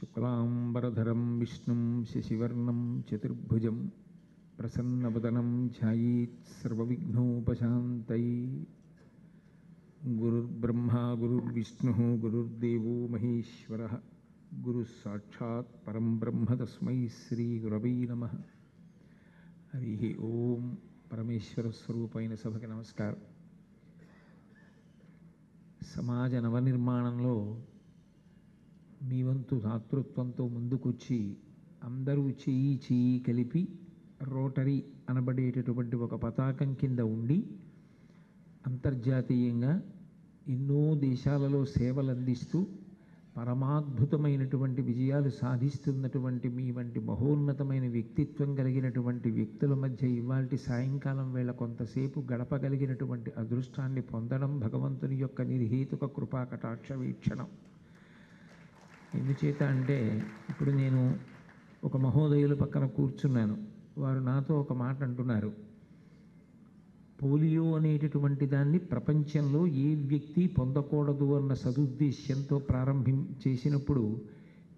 శుక్లాంబరధరం విష్ణుం శశివర్ణం చతుర్భుజం ప్రసన్నవదనం ధ్యాయేత్ సర్వవిఘ్నోపశాంతయే. గురుర్బ్రహ్మా గురుర్విష్ణుః గురుర్దేవో మహేశ్వరః గురుః సాక్షాత్ పరం బ్రహ్మ తస్మై శ్రీ గురవై నమః. హరి ఓం. పరమేశ్వర స్వరూపైన సభకి నమస్కారం. సమాజ నవనిర్మాణంలో మీ వంతు దాతృత్వంతో ముందుకొచ్చి అందరూ చేయి కలిపి రోటరీ అనబడేటటువంటి ఒక పతాకం కింద ఉండి అంతర్జాతీయంగా ఎన్నో దేశాలలో సేవలు అందిస్తూ పరమాద్భుతమైనటువంటి విజయాలు సాధిస్తున్నటువంటి మీ వంటి మహోన్నతమైన వ్యక్తిత్వం కలిగినటువంటి వ్యక్తుల మధ్య ఇవాల్టి సాయంకాలం వేళ కొంతసేపు గడపగలిగినటువంటి అదృష్టాన్ని పొందడం భగవంతుని యొక్క నిర్హేతుక కృపా కటాక్ష వీక్షణం. ఎందుచేత అంటే ఇప్పుడు నేను ఒక మహోదయుల పక్కన కూర్చున్నాను. వారు నాతో ఒక మాట అంటున్నారు. పోలియో అనేటటువంటి దాన్ని ప్రపంచంలో ఏ వ్యక్తి పొందకూడదు అన్న సదుద్దేశ్యంతో చేసినప్పుడు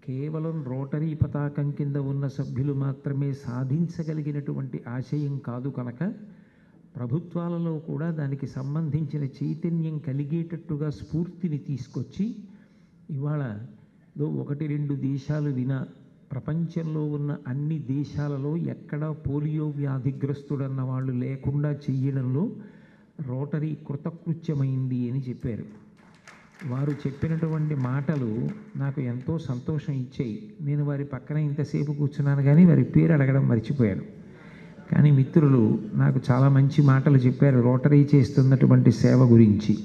కేవలం రోటరీ పతాకం కింద ఉన్న సభ్యులు మాత్రమే సాధించగలిగినటువంటి ఆశయం కాదు కనుక ప్రభుత్వాలలో కూడా దానికి సంబంధించిన చైతన్యం కలిగేటట్టుగా స్ఫూర్తిని తీసుకొచ్చి ఇవాళ ఒకటి రెండు దేశాలు వినా ప్రపంచంలో ఉన్న అన్ని దేశాలలో ఎక్కడా పోలియో వ్యాధిగ్రస్తుడన్న వాళ్ళు లేకుండా చెయ్యడంలో రోటరీ కృతకృత్యమైంది అని చెప్పారు. వారు చెప్పినటువంటి మాటలు నాకు ఎంతో సంతోషం ఇచ్చాయి. నేను వారి పక్కన ఇంతసేపు కూర్చున్నాను కానీ వారి పేరు అడగడం మర్చిపోయాను. కానీ మిత్రులు నాకు చాలా మంచి మాటలు చెప్పారు రోటరీ చేస్తున్నటువంటి సేవ గురించి.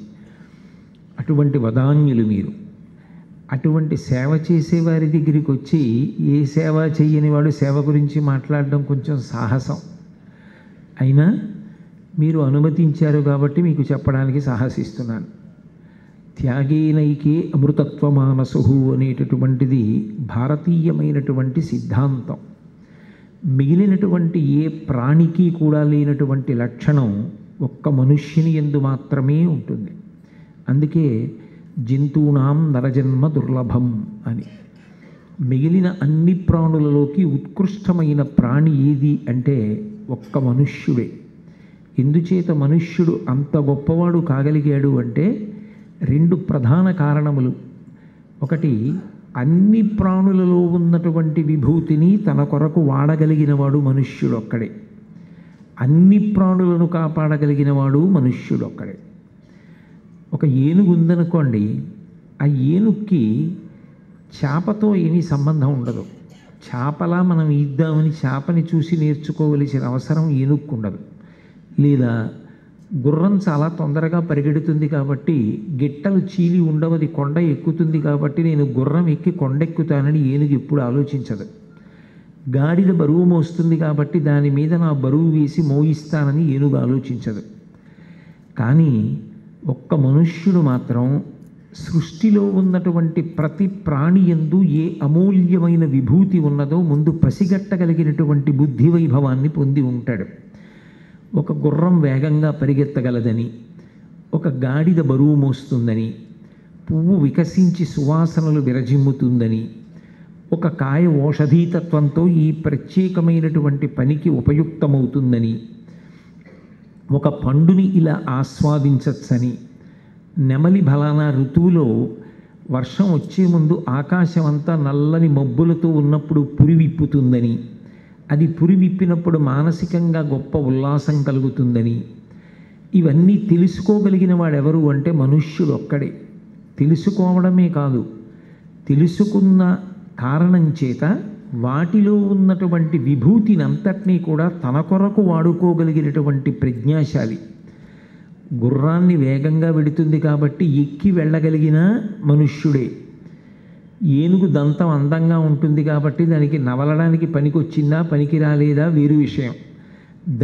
అటువంటి వదాన్యులు మీరు. అటువంటి సేవ చేసేవారి దగ్గరికి వచ్చి ఏ సేవ చెయ్యని వాడు సేవ గురించి మాట్లాడడం కొంచెం సాహసం. అయినా మీరు అనుమతించారు కాబట్టి మీకు చెప్పడానికి సాహసిస్తున్నాను. త్యాగేనైకే అమృతత్వమానసు అనేటటువంటిది భారతీయమైనటువంటి సిద్ధాంతం. మిగిలినటువంటి ఏ ప్రాణికి కూడా లేనటువంటి లక్షణం ఒక్క మనుష్యుని యందు మాత్రమే ఉంటుంది. అందుకే జంతువునాం నరజన్మ దుర్లభం అని. మిగిలిన అన్ని ప్రాణులలోకి ఉత్కృష్టమైన ప్రాణి ఏది అంటే ఒక్క మనుష్యుడే. ఎందుచేత మనుష్యుడు అంత గొప్పవాడు కాగలిగాడు అంటే రెండు ప్రధాన కారణములు. ఒకటి, అన్ని ప్రాణులలో ఉన్నటువంటి విభూతిని తన కొరకు వాడగలిగినవాడు మనుష్యుడు ఒక్కడే. అన్ని ప్రాణులను కాపాడగలిగినవాడు మనుష్యుడు ఒక్కడే. ఒక ఏనుగు ఉందనుకోండి, ఆ ఏనుగుకి చేపతో ఏమీ సంబంధం ఉండదు. చేపలా మనం ఇద్దామని చేపని చూసి నేర్చుకోవలసిన అవసరం ఏనుగుకు ఉండదు. లేదా గుర్రం చాలా తొందరగా పరిగెడుతుంది కాబట్టి గిట్టలు చీలి ఉండవది కొండ ఎక్కుతుంది కాబట్టి నేను గుర్రం ఎక్కి కొండెక్కుతానని ఏనుగు ఎప్పుడు ఆలోచించదు. గాడిద బరువు మోస్తుంది కాబట్టి దాని మీద నా బరువు వేసి మోయిస్తానని ఏనుగు ఆలోచించదు. కానీ ఒక్క మనుష్యుడు మాత్రం సృష్టిలో ఉన్నటువంటి ప్రతి ప్రాణి యందు ఏ అమూల్యమైన విభూతి ఉన్నదో ముందు పసిగట్టగలిగినటువంటి బుద్ధి వైభవాన్ని పొంది ఉంటాడు. ఒక గుర్రం వేగంగా పరిగెత్తగలదని, ఒక గాడిద బరువు మోస్తుందని, పువ్వు వికసించి సువాసనలు విరజిమ్ముతుందని, ఒక కాయ ఓషధీతత్వంతో ఈ ప్రత్యేకమైనటువంటి పనికి ఉపయుక్తమవుతుందని, ఒక పండుని ఇలా ఆస్వాదించచ్చని, నెమలి ఫలానా ఋతువులో వర్షం వచ్చే ముందు ఆకాశం అంతా నల్లని మబ్బులతో ఉన్నప్పుడు పురివిప్పుతుందని, అది పురివిప్పినప్పుడు మానసికంగా గొప్ప ఉల్లాసం కలుగుతుందని, ఇవన్నీ తెలుసుకోగలిగిన వాడెవరు అంటే మనుష్యుడు ఒక్కడే. తెలుసుకోవడమే కాదు, తెలుసుకున్న కారణం చేత వాటిలో ఉన్నటువంటి విభూతిని అంతటినీ కూడా తన కొరకు వాడుకోగలిగినటువంటి ప్రజ్ఞాశాలి. గుర్రాన్ని వేగంగా వెడుతుంది కాబట్టి ఎక్కి వెళ్ళగలిగిన మనుష్యుడే. ఏనుగు దంతం అందంగా ఉంటుంది కాబట్టి దానికి నవలడానికి పనికొచ్చిందా పనికి రాలేదా వేరు విషయం.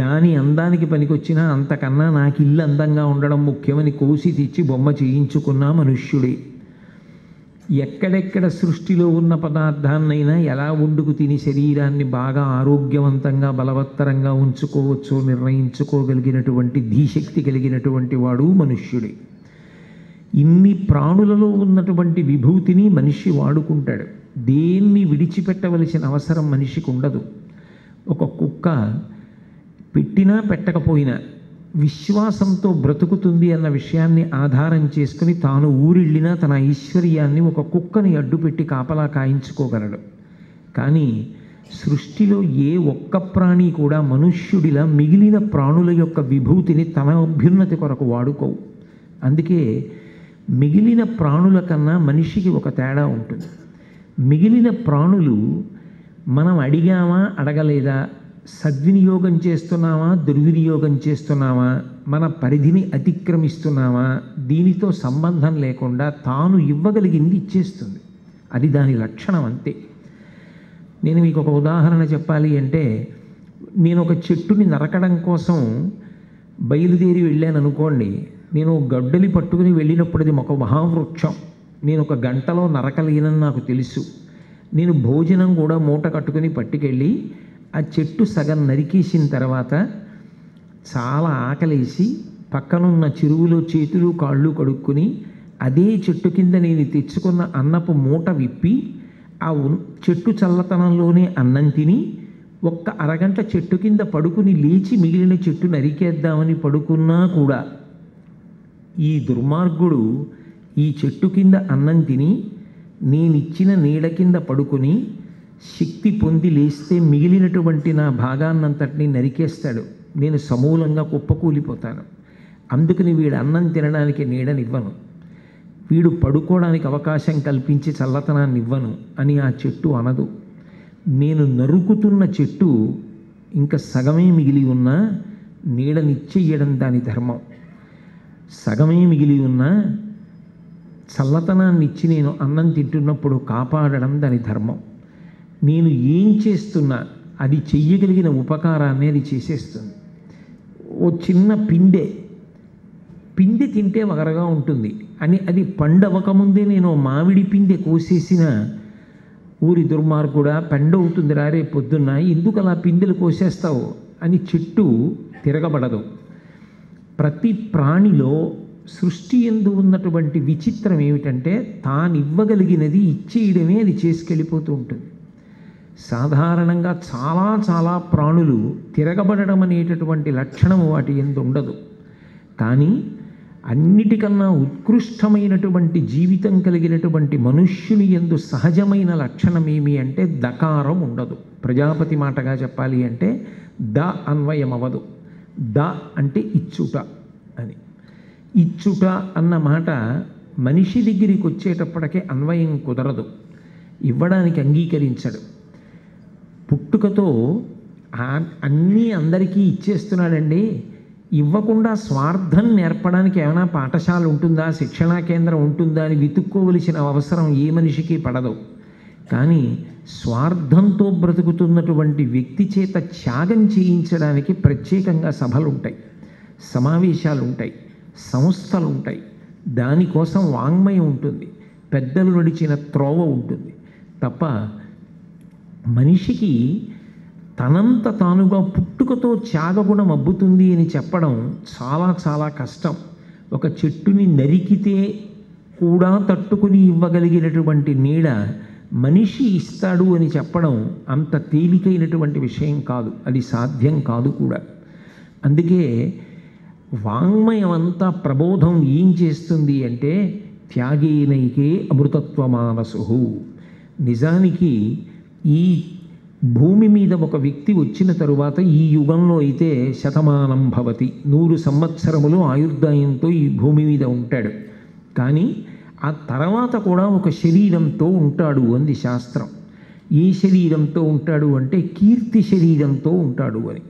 దాని అందానికి పనికొచ్చినా అంతకన్నా నాకు ఇల్లు అందంగా ఉండడం ముఖ్యమని కోసి తెచ్చి బొమ్మ చేయించుకున్న మనుష్యుడే. ఎక్కడెక్కడ సృష్టిలో ఉన్న పదార్థాన్నైనా ఎలా వండుకు తిని శరీరాన్ని బాగా ఆరోగ్యవంతంగా బలవత్తరంగా ఉంచుకోవచ్చో నిర్ణయించుకోగలిగినటువంటి ధీశక్తి కలిగినటువంటి వాడు మనుష్యుడే. ఇన్ని ప్రాణులలో ఉన్నటువంటి విభూతిని మనిషి వాడుకుంటాడు. దేన్ని విడిచిపెట్టవలసిన అవసరం మనిషికి ఉండదు. ఒక కుక్క పెట్టినా పెట్టకపోయినా విశ్వాసంతో బ్రతుకుతుంది అన్న విషయాన్ని ఆధారం చేసుకుని తాను ఊరిళ్ళినా తన ఐశ్వర్యాన్ని ఒక కుక్కని అడ్డుపెట్టి కాపలా కాయించుకోగలడు. కానీ సృష్టిలో ఏ ఒక్క ప్రాణి కూడా మనుష్యుడిలా మిగిలిన ప్రాణుల యొక్క విభూతిని తన అభ్యున్నతి కొరకు వాడుకోవు. అందుకే మిగిలిన ప్రాణుల కన్నా మనిషికి ఒక తేడా ఉంటుంది. మిగిలిన ప్రాణులు మనం అడిగామా అడగలేదా, సద్వినియోగం చేస్తున్నామా దుర్వినియోగం చేస్తున్నామా, మన పరిధిని అతిక్రమిస్తున్నామా, దీనితో సంబంధం లేకుండా తాను ఇవ్వగలిగింది ఇచ్చేస్తుంది. అది దాని లక్షణం అంతే. నేను మీకు ఒక ఉదాహరణ చెప్పాలి అంటే, నేను ఒక చెట్టుని నరకడం కోసం బయలుదేరి వెళ్ళాను అనుకోండి. నేను గడ్డలి పట్టుకుని వెళ్ళినప్పుడు అది ఒక మహావృక్షం, నేను ఒక గంటలో నరకలేనని నాకు తెలుసు. నేను భోజనం కూడా మూట కట్టుకుని పట్టుకెళ్ళి ఆ చెట్టు సగం నరికేసిన తర్వాత చాలా ఆకలేసి పక్కనున్న చెరువులో చేతులు కాళ్ళు కడుక్కుని అదే చెట్టు కింద నేను తెచ్చుకున్న అన్నపు మూట విప్పి ఆ చెట్టు చల్లతనంలోనే అన్నం తిని ఒక్క అరగంట చెట్టు కింద పడుకుని లేచి మిగిలిన చెట్టు నరికేద్దామని పడుకున్నా కూడా ఈ దుర్మార్గుడు ఈ చెట్టు కింద అన్నం తిని నేనిచ్చిన నీడ కింద పడుకుని శక్తి పొంది లేస్తే మిగిలినటువంటి నా భాగాన్నంతటిని నరికేస్తాడు. నేను సమూలంగా కుప్పకూలిపోతాను. అందుకని వీడు అన్నం తినడానికి నీడనివ్వను, వీడు పడుకోవడానికి అవకాశం కల్పించి చల్లతనాన్ని ఇవ్వను అని ఆ చెట్టు అనదు. నేను నరుకుతున్న చెట్టు ఇంకా సగమే మిగిలి ఉన్నా నీడనిచ్చేయడం దాని ధర్మం. సగమే మిగిలి ఉన్నా చల్లతనాన్ని ఇచ్చి నేను అన్నం తింటున్నప్పుడు కాపాడడం దాని ధర్మం. నేను ఏం చేస్తున్నా అది చెయ్యగలిగిన ఉపకారాన్ని అది చేసేస్తుంది. ఓ చిన్న పిందె తింటే వగరగా ఉంటుంది అని అది పండవకముందే నేను మామిడి పిందె కోసేసిన ఊరి దుర్మార్గుడా పండవుతుందిరా రేపు పొద్దున్న, ఎందుకు అలా పిందెలు కోసేస్తావు అని చెట్టు తిరగబడదు. ప్రతి ప్రాణిలో సృష్టి యందు ఉన్నటువంటి విచిత్రం ఏమిటంటే తాను ఇవ్వగలిగినది ఇచ్చేయడమే అది చేసుకెళ్ళిపోతూ ఉంటుంది. సాధారణంగా చాలా చాలా ప్రాణులు తిరగబడడం అనేటటువంటి లక్షణము వాటి యందు ఉండదు. కానీ అన్నిటికన్నా ఉత్కృష్టమైనటువంటి జీవితం కలిగినటువంటి మనుష్యుని యందు సహజమైన లక్షణం ఏమి అంటే దకారం ఉండదు. ప్రజాపతి మాటగా చెప్పాలి అంటే ద అన్వయం అవ్వదు. ద అంటే ఇచ్చుట అని. ఇచ్చుట అన్న మాట మనిషి దగ్గరికి వచ్చేటప్పటికే అన్వయం కుదరదు, ఇవ్వడానికి అంగీకరించడు. పుట్టుకతో అన్నీ అందరికీ ఇచ్చేస్తున్నాడండి, ఇవ్వకుండా స్వార్థం నేర్పడానికి ఏమైనా పాఠశాల ఉంటుందా, శిక్షణా కేంద్రం ఉంటుందా అని వెతుక్కోవలసిన అవసరం ఏ మనిషికి పడదు. కానీ స్వార్థంతో బ్రతుకుతున్నటువంటి వ్యక్తి చేత త్యాగం చేయించడానికి ప్రత్యేకంగా సభలు ఉంటాయి, సమావేశాలు ఉంటాయి, సంస్థలు ఉంటాయి. దానికోసం వాంగ్మయం ఉంటుంది, పెద్దలు నడిచిన త్రోవ ఉంటుంది. తప్ప మనిషికి తనంత తానుగా పుట్టుకతో త్యాగగుణం అబ్బుతుంది అని చెప్పడం చాలా చాలా కష్టం. ఒక చెట్టుని నరికితే కూడా తట్టుకుని ఇవ్వగలిగినటువంటి నీడ మనిషి ఇస్తాడు అని చెప్పడం అంత తేలికైనటువంటి విషయం కాదు, అది సాధ్యం కాదు కూడా. అందుకే వాంగ్మయం అంతా ప్రబోధం ఏం చేస్తుంది అంటే త్యాగేనైకే అమృతత్వమానసు. నిజానికి ఈ భూమి మీద ఒక వ్యక్తి వచ్చిన తరువాత ఈ యుగంలో అయితే శతమానం భవతి, 100 సంవత్సరములు ఆయుర్దాయంతో ఈ భూమి మీద ఉంటాడు. కానీ ఆ తర్వాత కూడా ఒక శరీరంతో ఉంటాడు అంది శాస్త్రం. ఏ శరీరంతో ఉంటాడు అంటే కీర్తి శరీరంతో ఉంటాడు అని.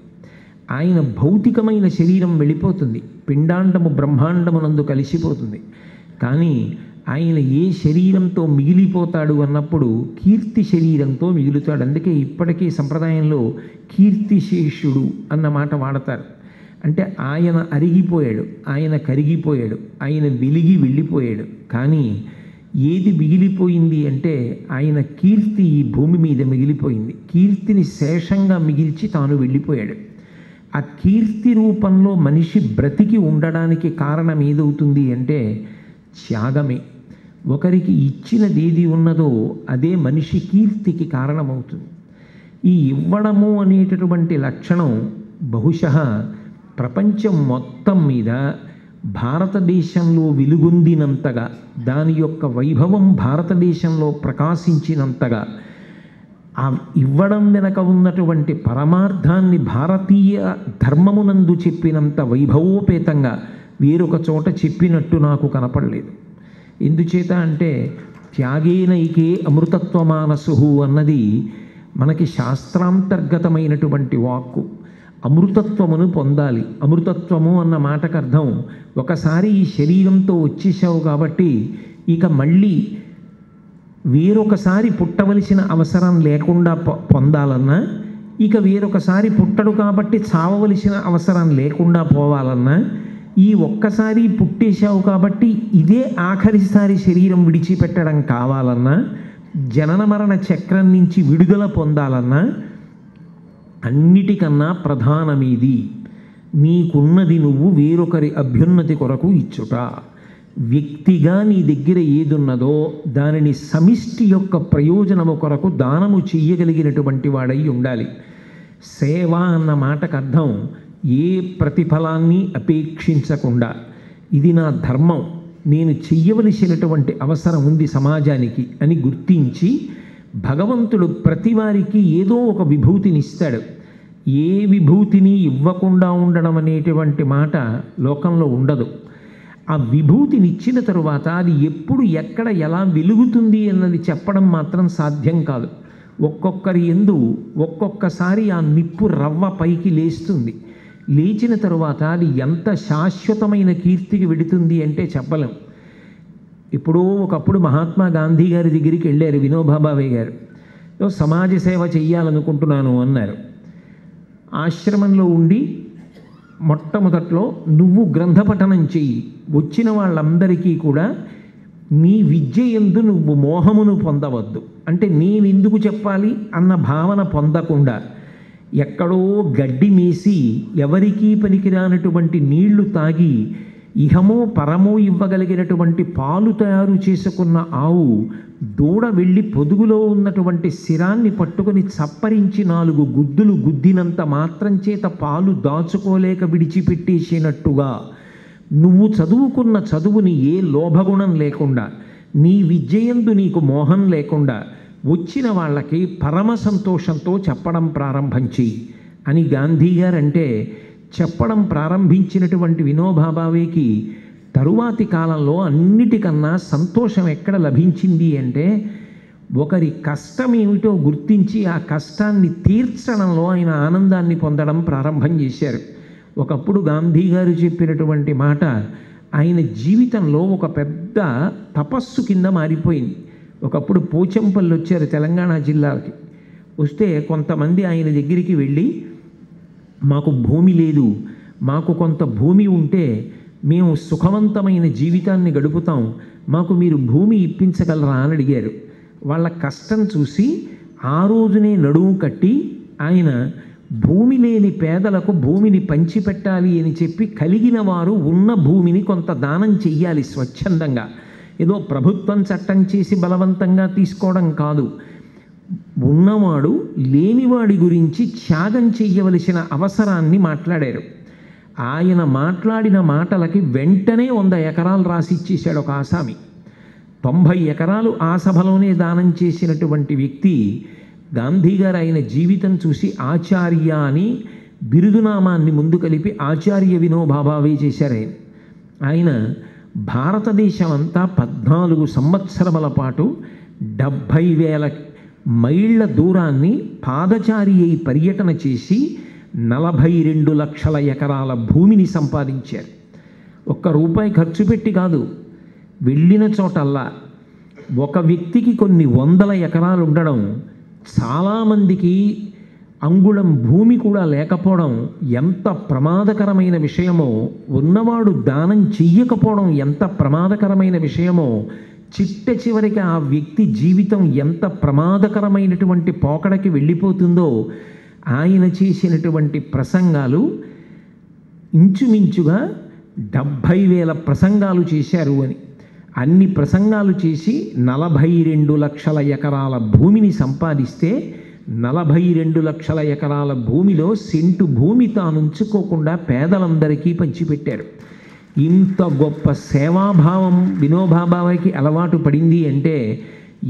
ఆయన భౌతికమైన శరీరం వెళ్ళిపోతుంది, పిండాండము బ్రహ్మాండమునందు కలిసిపోతుంది. కానీ ఆయన ఏ శరీరంతో మిగిలిపోతాడు అన్నప్పుడు కీర్తి శరీరంతో మిగులుతాడు. అందుకే ఇప్పటికీ సంప్రదాయంలో కీర్తిశేషుడు అన్న మాట వాడతారు. అంటే ఆయన అరిగిపోయాడు, ఆయన కరిగిపోయాడు, ఆయన వెలిగి వెళ్ళిపోయాడు. కానీ ఏది మిగిలిపోయింది అంటే ఆయన కీర్తి ఈ భూమి మీద మిగిలిపోయింది. కీర్తిని శేషంగా మిగిల్చి తాను వెళ్ళిపోయాడు. ఆ కీర్తి రూపంలో మనిషి బ్రతికి ఉండడానికి కారణం ఏదవుతుంది అంటే త్యాగమే. ఒకరికి ఇచ్చినది ఏది ఉన్నదో అదే మనిషి కీర్తికి కారణమవుతుంది. ఈ ఇవ్వడము అనేటటువంటి లక్షణం బహుశः ప్రపంచం మొత్తం మీద భారతదేశంలో వెలుగొందినంతగా, దాని యొక్క వైభవం భారతదేశంలో ప్రకాశించినంతగా, ఆ ఇవ్వడం వెనక ఉన్నటువంటి పరమార్థాన్ని భారతీయ ధర్మమునందు చెప్పినంత వైభవోపేతంగా వేరొక చోట చెప్పినట్టు నాకు కనపడలేదు. ఎందుచేత అంటే త్యాగేనైకే అమృతత్వమానసు అన్నది మనకి శాస్త్రాంతర్గతమైనటువంటి వాక్కు. అమృతత్వమును పొందాలి. అమృతత్వము అన్న మాటకు అర్థం, ఒకసారి ఈ శరీరంతో వచ్చేసావు కాబట్టి ఇక మళ్ళీ వేరొకసారి పుట్టవలసిన అవసరం లేకుండా పొందాలన్నా, ఇక వేరొకసారి పుట్టడు కాబట్టి చావవలసిన అవసరం లేకుండా పోవాలన్నా, ఈ ఒక్కసారి పుట్టేశావు కాబట్టి ఇదే ఆఖరిసారి శరీరం విడిచిపెట్టడం కావాలన్నా, జనన మరణ చక్రం నుంచి విడుదల పొందాలన్నా, అన్నిటికన్నా ప్రధానమీది నీకున్నది నువ్వు వేరొకరి అభ్యున్నతి కొరకు ఇచ్చుట. వ్యక్తిగా నీ దగ్గర ఏదున్నదో దానిని సమిష్టి యొక్క ప్రయోజనము కొరకు దానము చెయ్యగలిగినటువంటి వాడై ఉండాలి. సేవ అన్న మాటకు అర్థం ఏ ప్రతిఫలాన్ని అపేక్షించకుండా, ఇది నా ధర్మం, నేను చెయ్యవలసినటువంటి అవసరం ఉంది సమాజానికి అని గుర్తించి, భగవంతుడు ప్రతివారికి ఏదో ఒక విభూతిని ఇస్తాడు. ఏ విభూతిని ఇవ్వకుండా ఉండడం అనేటువంటి మాట లోకంలో ఉండదు. ఆ విభూతిని ఇచ్చిన తరువాత అది ఎప్పుడు ఎక్కడ ఎలా వెలుగుతుంది అన్నది చెప్పడం మాత్రం సాధ్యం కాదు. ఒక్కొక్కరి యందు ఒక్కొక్కసారి ఆ నిప్పు రవ్వ పైకి లేస్తుంది. లేచిన తరువాత అది ఎంత శాశ్వతమైన కీర్తికి వెడుతుంది అంటే చెప్పలేం. ఇప్పుడు ఒకప్పుడు మహాత్మా గాంధీ గారి దగ్గరికి వెళ్ళారు వినోబా భావే గారు. సమాజ సేవ చెయ్యాలనుకుంటున్నాను అన్నారు. ఆశ్రమంలో ఉండి మొట్టమొదట్లో నువ్వు గ్రంథపఠనం చెయ్యి, వచ్చిన వాళ్ళందరికీ కూడా నీ విద్య యందు నువ్వు మోహమును పొందవద్దు, అంటే నేను ఎందుకు చెప్పాలి అన్న భావన పొందకుండా, ఎక్కడో గడ్డి మేసి ఎవరికీ పనికిరానటువంటి నీళ్లు తాగి ఇహమో పరమో ఇవ్వగలిగినటువంటి పాలు తయారు చేసుకున్న ఆవు దూడ వెళ్ళి పొదుగులో ఉన్నటువంటి శిరాన్ని పట్టుకొని చప్పరించి 4 గుద్దులు గుద్దినంత మాత్రం చేత పాలు దాచుకోలేక విడిచిపెట్టేసినట్టుగా, నువ్వు చదువుకున్న చదువుని ఏ లోభగుణం లేకుండా, నీ విద్యయందు నీకు మోహం లేకుండా వచ్చిన వాళ్ళకి పరమ సంతోషంతో చెప్పడం ప్రారంభం చెయ్యి అని గాంధీ గారంటే, చెప్పడం ప్రారంభించినటువంటి వినోబా భావేకి తరువాతి కాలంలో అన్నిటికన్నా సంతోషం ఎక్కడ లభించింది అంటే, ఒకరి కష్టం ఏమిటో గుర్తించి ఆ కష్టాన్ని తీర్చడంలో ఆయన ఆనందాన్ని పొందడం ప్రారంభం చేశారు. ఒకప్పుడు గాంధీ గారు చెప్పినటువంటి మాట ఆయన జీవితంలో ఒక పెద్ద తపస్సు కింద మారిపోయింది. ఒకప్పుడు పోచంపల్లి వచ్చారు తెలంగాణ జిల్లాకి. వస్తే కొంతమంది ఆయన దగ్గరికి వెళ్ళి, మాకు భూమి లేదు, మాకు కొంత భూమి ఉంటే మేము సుఖవంతమైన జీవితాన్ని గడుపుతాం, మాకు మీరు భూమి ఇప్పించగలరా అని అడిగారు. వాళ్ళ కష్టం చూసి ఆ రోజునే నడుము కట్టి ఆయన భూమి లేని పేదలకు భూమిని పంచిపెట్టాలి అని చెప్పి, కలిగిన వారు ఉన్న భూమిని కొంత దానం చెయ్యాలి స్వచ్ఛందంగా, ఏదో ప్రభుత్వం చట్టం చేసి బలవంతంగా తీసుకోవడం కాదు. ఉన్నవాడు లేనివాడి గురించి త్యాగం చెయ్యవలసిన అవసరాన్ని మాట్లాడారు. ఆయన మాట్లాడిన మాటలకి వెంటనే 100 ఎకరాలు రాసి ఇచ్చేశాడు ఒక ఆసామి. 90 ఎకరాలు ఆ సభలోనే దానం చేసినటువంటి వ్యక్తి గాంధీ గారు ఆయన జీవితం చూసి ఆచార్య అని బిరుదునామాన్ని ముందు కలిపి ఆచార్య వినోబా భావే చేశారు. ఆయన భారతదేశం అంతా 14 సంవత్సరముల పాటు 70,000 మైళ్ళ దూరాన్ని పాదచారి అయి పర్యటన చేసి 42 లక్షల ఎకరాల భూమిని సంపాదించారు. ఒక్క రూపాయి ఖర్చు పెట్టి కాదు, వెళ్ళిన చోటల్లా ఒక వ్యక్తికి కొన్ని 100 ఎకరాలు ఉండడం, చాలామందికి అంగుళం భూమి కూడా లేకపోవడం ఎంత ప్రమాదకరమైన విషయమో, ఉన్నవాడు దానం చెయ్యకపోవడం ఎంత ప్రమాదకరమైన విషయమో, చిట్ట చివరికి ఆ వ్యక్తి జీవితం ఎంత ప్రమాదకరమైనటువంటి పోకడకి వెళ్ళిపోతుందో ఆయన చేసినటువంటి ప్రసంగాలు ఇంచుమించుగా 70,000 ప్రసంగాలు చేశారు అని. అన్ని ప్రసంగాలు చేసి 42 లక్షల ఎకరాల భూమిని సంపాదిస్తే 42 లక్షల ఎకరాల భూమిలో సెంటు భూమి తాను ఉంచుకోకుండా పేదలందరికీ పంచిపెట్టారు. ఇంత గొప్ప సేవాభావం వినోబాబాకి అలవాటు పడింది అంటే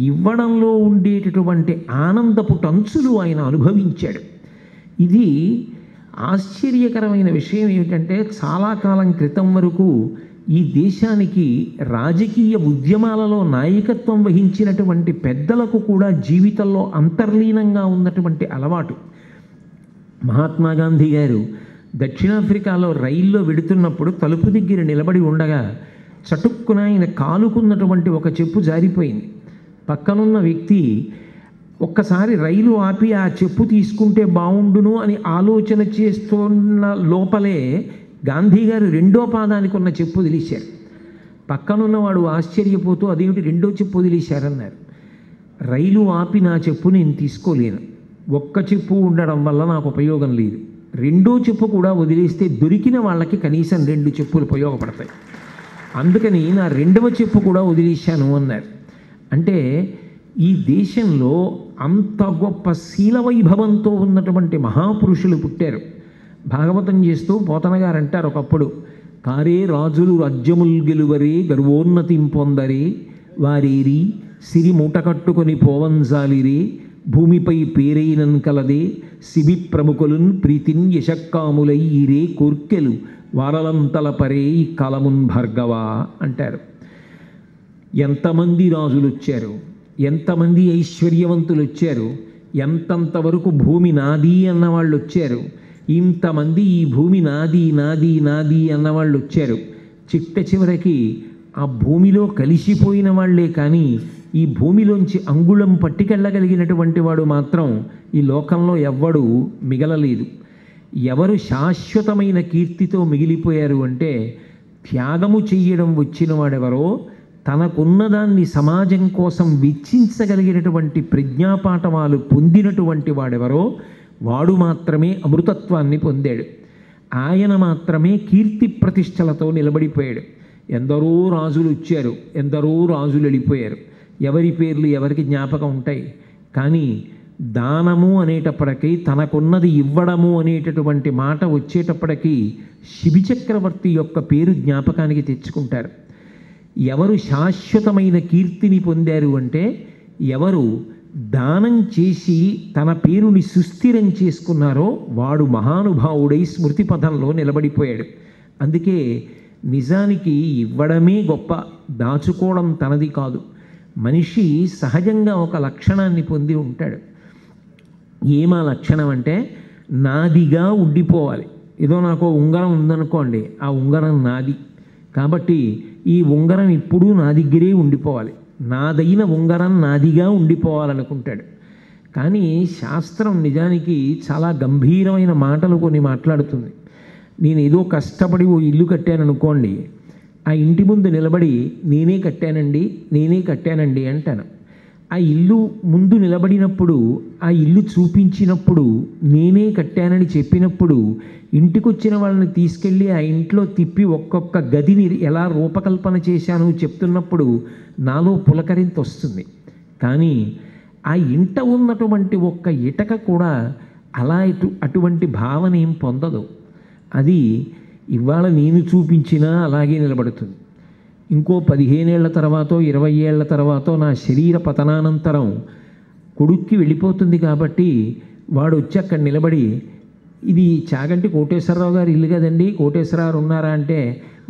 ఇవ్వడంలో ఉండేటటువంటి ఆనందపు టంచులు ఆయన అనుభవించాడు. ఇది ఆశ్చర్యకరమైన విషయం ఏమిటంటే చాలా కాలం క్రితం వరకు ఈ దేశానికి రాజకీయ ఉద్యమాలలో నాయకత్వం వహించినటువంటి పెద్దలకు కూడా జీవితంలో అంతర్లీనంగా ఉన్నటువంటి అలవాటు. మహాత్మా గాంధీ గారు దక్షిణాఫ్రికాలో రైల్లో వెడుతున్నప్పుడు తలుపు దగ్గర నిలబడి ఉండగా చటుక్కున ఆయన కాలుకున్నటువంటి ఒక చెప్పు జారిపోయింది. పక్కనున్న వ్యక్తి ఒక్కసారి రైలు ఆపి ఆ చెప్పు తీసుకుంటే బాగుండును అని ఆలోచన చేస్తున్న లోపలే గాంధీ గారు రెండో పాదానికి ఉన్న చెప్పు వదిలేశారు. పక్కనున్నవాడు ఆశ్చర్యపోతూ అదేమిటి రెండో చెప్పు వదిలేశారన్నారు. రైలు ఆపి నా చెప్పు నేను తీసుకోలేను, ఒక్క చెప్పు ఉండడం వల్ల నాకు ఉపయోగం లేదు, రెండో చెప్పు కూడా వదిలేస్తే దొరికిన వాళ్ళకి కనీసం 2 చెప్పులు ఉపయోగపడతాయి, అందుకని నా రెండవ చెప్పు కూడా వదిలేశాను అన్నారు. అంటే ఈ దేశంలో అంత గొప్ప శీలవైభవంతో ఉన్నటువంటి మహాపురుషులు పుట్టారు. భాగవతం చేస్తూ పోతన గారు అంటారు ఒకప్పుడు, కారే రాజులు రాజ్యముల్ గెలువరే గర్వోన్నతిం పొందరే వారేరి సిరి మూట కట్టుకొని పోవంజాలిరే భూమిపై పేరైనన్ కలదే శిబి ప్రముఖులున్ ప్రీతిన్ యశక్కాములై ఈరే కోర్కెలు వారలంతల పరే ఈ కలమున్ భార్గవ అంటారు. ఎంతమంది రాజులు వచ్చారు, ఎంతమంది ఐశ్వర్యవంతులు వచ్చారు, ఎంతంతవరకు భూమి నాది అన్నవాళ్ళు వచ్చారు, ఇంతమంది ఈ భూమి నాది నాది నాది అన్నవాళ్ళు వచ్చారు. చిట్ట చివరికి ఆ భూమిలో కలిసిపోయిన వాళ్లే కానీ ఈ భూమిలోంచి అంగుళం పట్టుకెళ్ళగలిగినటువంటి వాడు మాత్రం ఈ లోకంలో ఎవ్వడు మిగలలేదు. ఎవరు శాశ్వతమైన కీర్తితో మిగిలిపోయారు అంటే త్యాగము చెయ్యడం వచ్చిన వాడెవరో, తనకున్నదాన్ని సమాజం కోసం వెచ్చించగలిగినటువంటి ప్రజ్ఞాపాఠవాలు పొందినటువంటి వాడెవరో వాడు మాత్రమే అమృతత్వాన్ని పొందాడు. ఆయన మాత్రమే కీర్తి ప్రతిష్టలతో నిలబడిపోయాడు. ఎందరో రాజులు వచ్చారు, ఎందరో రాజులు వెళ్ళిపోయారు, ఎవరి పేర్లు ఎవరికి జ్ఞాపకం ఉంటాయి. కానీ దానము అనేటప్పటికీ, తనకున్నది ఇవ్వడము అనేటటువంటి మాట వచ్చేటప్పటికీ శిబి చక్రవర్తి యొక్క పేరు జ్ఞాపకానికి తెచ్చుకుంటారు. ఎవరు శాశ్వతమైన కీర్తిని పొందారు అంటే ఎవరు దానం చేసి తన పేరుని సుస్థిరం చేసుకున్నారో వాడు మహానుభావుడై స్మృతి పథంలో నిలబడిపోయాడు. అందుకే నిజానికి ఇవ్వడమే గొప్ప, దాచుకోవడం తనది కాదు. మనిషి సహజంగా ఒక లక్షణాన్ని పొంది ఉంటాడు. ఏమా లక్షణం అంటే నాదిగా ఉండిపోవాలి. ఏదో నాకు ఉంగరం ఉందనుకోండి, ఆ ఉంగరం నాది కాబట్టి ఈ ఉంగరం ఇప్పుడు నా దగ్గరే ఉండిపోవాలి, నాదైన ఉంగరం నాదిగా ఉండిపోవాలనుకుంటాడు. కానీ శాస్త్రం నిజానికి చాలా గంభీరమైన మాటలు కొన్ని మాట్లాడుతుంది. నేను ఏదో కష్టపడి ఓ ఇల్లు కట్టాననుకోండి, ఆ ఇంటి ముందు నిలబడి నేనే కట్టానండి అంటాను. ఆ ఇల్లు ముందు నిలబడినప్పుడు, ఆ ఇల్లు చూపించినప్పుడు, నేనే కట్టానని చెప్పినప్పుడు, ఇంటికి వచ్చిన వాళ్ళని తీసుకెళ్ళి ఆ ఇంట్లో తిప్పి ఒక్కొక్క గదిని ఎలా రూపకల్పన చేశాను చెప్తున్నప్పుడు నాలో పులకరింత వస్తుంది. కానీ ఆ ఇంట ఉన్నటువంటి ఒక్క ఇటక కూడా అలా అటువంటి భావన ఏం పొందదు. అది ఇవాళ నేను చూపించినా అలాగే నిలబడుతుంది. ఇంకో 15 ఏళ్ల తర్వాతో 20 ఏళ్ల తర్వాతో నా శరీర పతనానంతరం కొడుక్కి వెళ్ళిపోతుంది. కాబట్టి వాడు వచ్చి అక్కడ నిలబడి, ఇది చాగంటి కోటేశ్వరరావు గారు ఇల్లు కదండి, కోటేశ్వరరావు ఉన్నారా అంటే,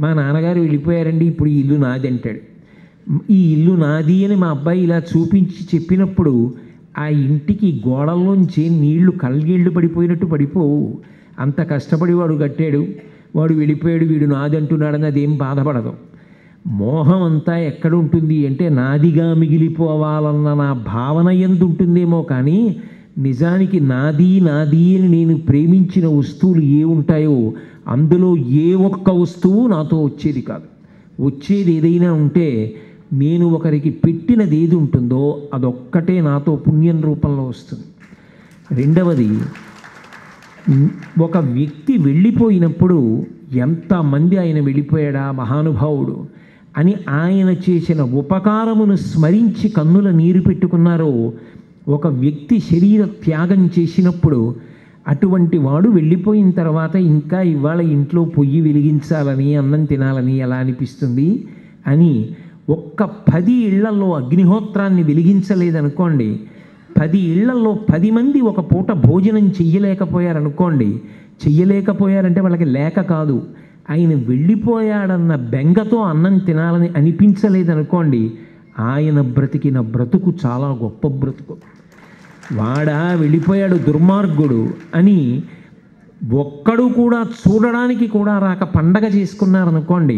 మా నాన్నగారు వెళ్ళిపోయారండి, ఇప్పుడు ఈ ఇల్లు నాది అంటాడు. ఈ ఇల్లు నాది అని మా అబ్బాయి ఇలా చూపించి చెప్పినప్పుడు ఆ ఇంటికి గోడల్లోంచి నీళ్లు కళ్ళీళ్ళు పడిపోయినట్టు పడిపోవు. అంత కష్టపడి వాడు కట్టాడు, వాడు వెళ్ళిపోయాడు, వీడు నాది అంటున్నాడని అదేం బాధపడదు. మోహం అంతా ఎక్కడ ఉంటుంది అంటే నాదిగా మిగిలిపోవాలన్న నా భావన ఎందు ఉంటుందేమో. కానీ నిజానికి నాది నాది అని నేను ప్రేమించిన వస్తువులు ఏ ఉంటాయో అందులో ఏ ఒక్క వస్తువు నాతో వచ్చేది కాదు. వచ్చేది ఏదైనా ఉంటే నేను ఒకరికి పెట్టినది ఏది ఉంటుందో అదొక్కటే నాతో పుణ్యం రూపంలో వస్తుంది. రెండవది, ఒక వ్యక్తి వెళ్ళిపోయినప్పుడు ఎంతమంది ఆయన వెళ్ళిపోయాడా మహానుభావుడు, అని ఆయన చేసిన ఉపకారమును స్మరించి కన్నుల నీరు పెట్టుకున్నారో, ఒక వ్యక్తి శరీర త్యాగం చేసినప్పుడు అటువంటి వాడు వెళ్ళిపోయిన తర్వాత ఇంకా ఇవాళ ఇంట్లో పొయ్యి వెలిగించాలని, అన్నం తినాలని ఎలా అనిపిస్తుంది అని ఒక్క 10 ఇళ్లలో అగ్నిహోత్రాన్ని వెలిగించలేదనుకోండి, 10 ఇళ్లలో 10 మంది ఒక పూట భోజనం చెయ్యలేకపోయారనుకోండి, చెయ్యలేకపోయారంటే వాళ్ళకి లేక కాదు, ఆయన వెళ్ళిపోయాడన్న బెంగతో అన్నం తినాలని అనిపించలేదనుకోండి, ఆయన బ్రతికిన బ్రతుకు చాలా గొప్ప బ్రతుకు. వాడా వెళ్ళిపోయాడు దుర్మార్గుడు అని ఒక్కడు కూడా చూడడానికి కూడా రాక పండగ చేసుకున్నారనుకోండి,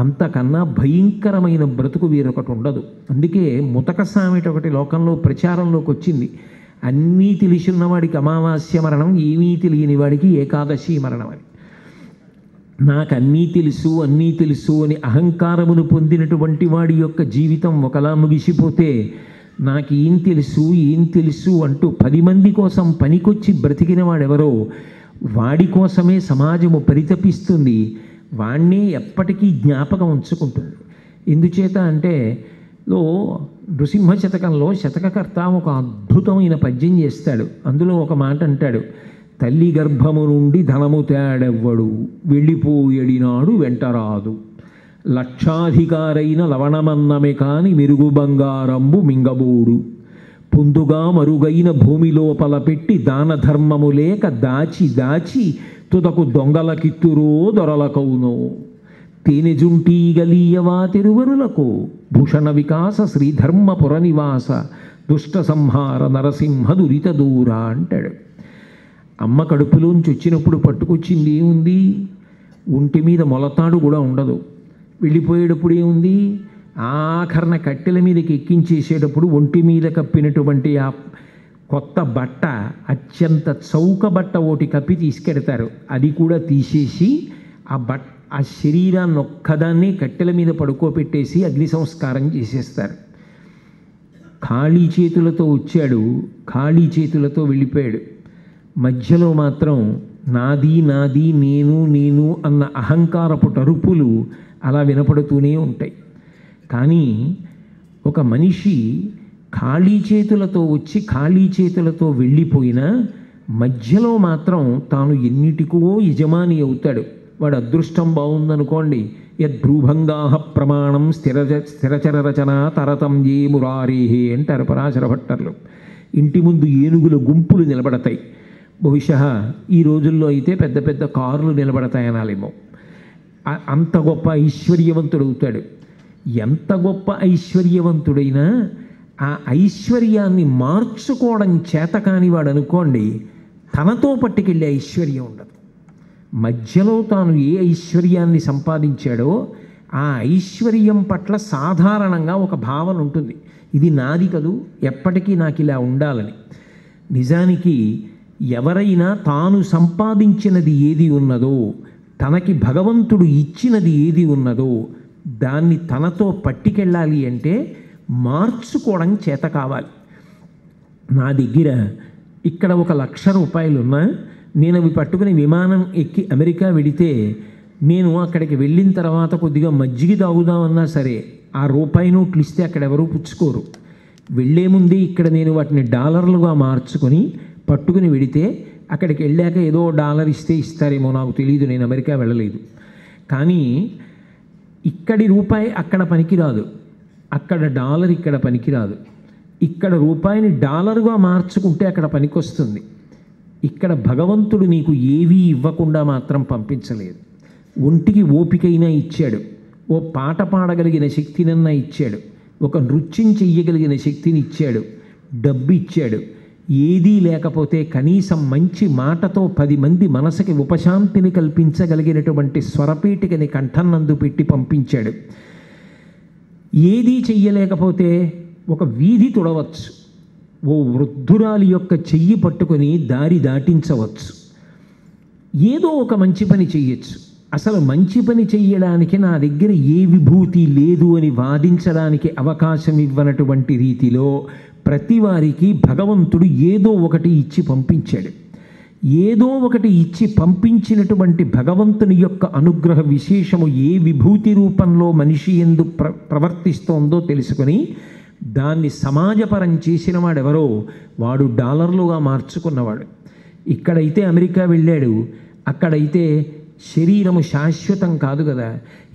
అంతకన్నా భయంకరమైన బ్రతుకు వేరొకటి ఉండదు. అందుకే ముతక సామెట ఒకటి లోకంలో ప్రచారంలోకి వచ్చింది. అన్నీ తెలిసిన్నవాడికి అమావాస్య మరణం, ఏమీ తెలియని వాడికి ఏకాదశి మరణం అని. నాకు అన్నీ తెలుసు అని అహంకారమును పొందినటువంటి వాడి యొక్క జీవితం ఒకలా ముగిసిపోతే, నాకు ఏం తెలుసు అంటూ 10 మంది కోసం పనికొచ్చి బ్రతికిన వాడెవరో వాడి కోసమే సమాజము పరితపిస్తుంది, వాణ్ణే ఎప్పటికీ జ్ఞాపకం ఉంచుకుంటుంది. ఎందుచేత అంటే నృసింహ శతకంలో శతకకర్త ఒక అద్భుతమైన పద్యం చేస్తాడు. అందులో ఒక మాట అంటాడు, తల్లి గర్భము నుండి ధనము తేడెవ్వడు, వెళ్ళిపోయడినాడు వెంటరాదు, లక్షాధికారైన లవణమన్నమే కాని మెరుగు బంగారంబు మింగబోడు, పొందుగా మరుగైన భూమి లోపల పెట్టి దాన ధర్మము లేక దాచి తుదకు దొంగల కిత్తురో దొరలకౌనో, తేనెజుంటీగలీయవా తిరువరులకు, భూషణ వికాస శ్రీధర్మపుర నివాస, దుష్ట సంహార నరసింహ దురిత దూర అంటాడు. అమ్మ కడుపులోంచి వచ్చినప్పుడు పట్టుకొచ్చింది ఏముంది? ఒంటి మీద మొలతాడు కూడా ఉండదు. వెళ్ళిపోయేటప్పుడు ఏముంది? ఆఖరణ కట్టెల మీదకి ఎక్కించేసేటప్పుడు ఒంటి మీద కప్పినటువంటి ఆ కొత్త బట్ట, అత్యంత చౌక బట్ట ఒకటి కప్పి తీసుకెడతారు. అది కూడా తీసేసి ఆ శరీరాన్ని ఒక్కదాన్ని కట్టెల మీద పడుకోబెట్టేసి అగ్ని సంస్కారం చేసేస్తారు. ఖాళీ చేతులతో వచ్చాడు, ఖాళీ చేతులతో వెళ్ళిపోయాడు. మధ్యలో మాత్రం నాది నేను అన్న అహంకారపు టరుపులు అలా వినపడుతూనే ఉంటాయి. కానీ ఒక మనిషి ఖాళీ చేతులతో వచ్చి ఖాళీ చేతులతో వెళ్ళిపోయినా మధ్యలో మాత్రం తాను ఎన్నిటికో యజమాని అవుతాడు. వాడు అదృష్టం బాగుందనుకోండి, యద్భ్రూభంగా ప్రమాణం స్థిరచర రచన తరతం ఏ మురారేహే అంటారు పరాశర భట్టర్లు. ఇంటి ముందు ఏనుగుల గుంపులు నిలబడతాయి. బహుశా ఈ రోజుల్లో అయితే పెద్ద పెద్ద కార్లు నిలబడతాయనాలేమో. అంత గొప్ప ఐశ్వర్యవంతుడు అవుతాడు. ఎంత గొప్ప ఐశ్వర్యవంతుడైనా ఆ ఐశ్వర్యాన్ని మార్చుకోవడం చేత కానివాడు అనుకోండి, తనతో పట్టుకెళ్ళే ఐశ్వర్యం ఉండదు. మధ్యలో తాను ఏ ఐశ్వర్యాన్ని సంపాదించాడో ఆ ఐశ్వర్యం పట్ల సాధారణంగా ఒక భావన ఉంటుంది, ఇది నాది కదూ, ఎప్పటికీ నాకు ఇలా ఉండాలని. నిజానికి ఎవరైనా తాను సంపాదించినది ఏది ఉన్నదో, తనకి భగవంతుడు ఇచ్చినది ఏది ఉన్నదో దాన్ని తనతో పట్టుకెళ్ళాలి అంటే మార్చుకోవడం చేత కావాలి. నా దగ్గర ఇక్కడ 1,00,000 రూపాయలు ఉన్నా నేను అవి పట్టుకుని విమానం ఎక్కి అమెరికా వెడితే, నేను అక్కడికి వెళ్ళిన తర్వాత కొద్దిగా మజ్జిగ తాగుదామన్నా సరే ఆ రూపాయి నోట్లు ఇస్తే అక్కడ ఎవరూ పుచ్చుకోరు. వెళ్ళే ముందే ఇక్కడ నేను వాటిని డాలర్లుగా మార్చుకొని పట్టుకుని వెడితే, అక్కడికి వెళ్ళాక ఏదో డాలర్ ఇస్తే ఇస్తారేమో నాకు తెలియదు, నేను అమెరికా వెళ్ళలేదు. కానీ ఇక్కడి రూపాయి అక్కడ పనికిరాదు, అక్కడ డాలర్ ఇక్కడ పనికిరాదు. ఇక్కడ రూపాయిని డాలరుగా మార్చుకుంటే అక్కడ పనికొస్తుంది. ఇక్కడ భగవంతుడు నీకు ఏవీ ఇవ్వకుండా మాత్రం పంపించలేదు. ఒంటికి ఓపికైనా ఇచ్చాడు, ఓ పాట పాడగలిగిన శక్తినన్నా ఇచ్చాడు, ఒక నృత్యం చెయ్యగలిగిన శక్తిని ఇచ్చాడు, డబ్బు ఇచ్చాడు. ఏదీ లేకపోతే కనీసం మంచి మాటతో 10 మంది మనసుకి ఉపశాంతిని కల్పించగలిగినటువంటి స్వరపీఠికని కంఠన్నందు పెట్టి పంపించాడు. ఏదీ చెయ్యలేకపోతే ఒక వీధి తుడవచ్చు, ఓ వృద్ధురాలి యొక్క చెయ్యి పట్టుకొని దారి దాటించవచ్చు, ఏదో ఒక మంచి పని చెయ్యొచ్చు. అసలు మంచి పని చెయ్యడానికి నా దగ్గర ఏ విభూతి లేదు అని వాదించడానికి అవకాశం ఇవ్వనటువంటి రీతిలో ప్రతి వారికి భగవంతుడు ఏదో ఒకటి ఇచ్చి పంపించాడు. ఏదో ఒకటి ఇచ్చి పంపించినటువంటి భగవంతుని యొక్క అనుగ్రహ విశేషము ఏ విభూతి రూపంలో మనిషి ఎందు ప్రవర్తిస్తోందో తెలుసుకొని దాన్ని సమాజపరం చేసిన వాడెవరో వాడు డాలర్లుగా మార్చుకున్నవాడు. ఇక్కడైతే అమెరికా వెళ్ళాడు, అక్కడైతే శరీరము శాశ్వతం కాదు కదా.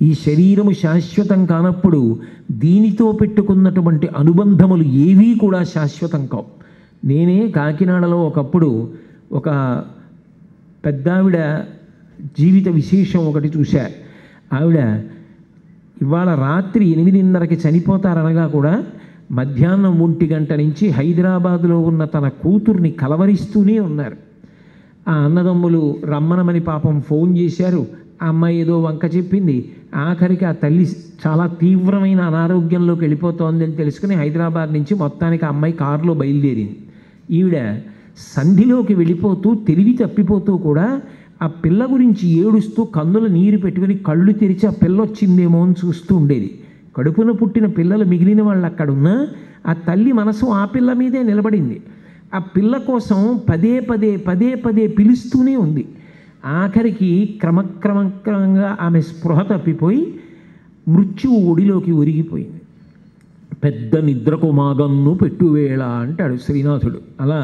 ఈ శరీరము శాశ్వతం కానప్పుడు దీనితో పెట్టుకున్నటువంటి అనుబంధములు ఏవీ కూడా శాశ్వతం కావు. నేనే కాకినాడలో ఒకప్పుడు ఒక పెద్దావిడ జీవిత విశేషం ఒకటి చూశా. ఆవిడ ఇవాళ రాత్రి 8:30కి చనిపోతారనగా కూడా మధ్యాహ్నం 1 గంట నుంచి హైదరాబాదులో ఉన్న తన కూతుర్ని కలవరిస్తూనే ఉన్నారు. ఆ అన్నదమ్ములు రమ్మనమని పాపం ఫోన్ చేశారు. ఆ అమ్మాయి ఏదో వంక చెప్పింది. ఆఖరికి ఆ తల్లి చాలా తీవ్రమైన అనారోగ్యంలోకి వెళ్ళిపోతోందని తెలుసుకుని హైదరాబాద్ నుంచి మొత్తానికి ఆ అమ్మాయి కారులో బయలుదేరింది. ఈవిడ సంధిలోకి వెళ్ళిపోతూ తెలివి తప్పిపోతూ కూడా ఆ పిల్ల గురించి ఏడుస్తూ కన్నుల నీరు పెట్టుకుని కళ్ళు తెరిచి ఆ పిల్ల వచ్చిందేమో అని చూస్తూ ఉండేది. కడుపున పుట్టిన పిల్లలు మిగిలిన వాళ్ళు అక్కడున్నా ఆ తల్లి మనసు ఆ పిల్ల మీదే నిలబడింది. ఆ పిల్ల కోసం పదే పదే పిలుస్తూనే ఉంది. ఆఖరికి క్రమక్రమంగా ఆమె స్పృహ తప్పిపోయి మృత్యువు ఒడిలోకి ఒరిగిపోయింది. పెద్ద నిద్రకు మాగన్ను పెట్టువేళ అంటాడు శ్రీనాథుడు. అలా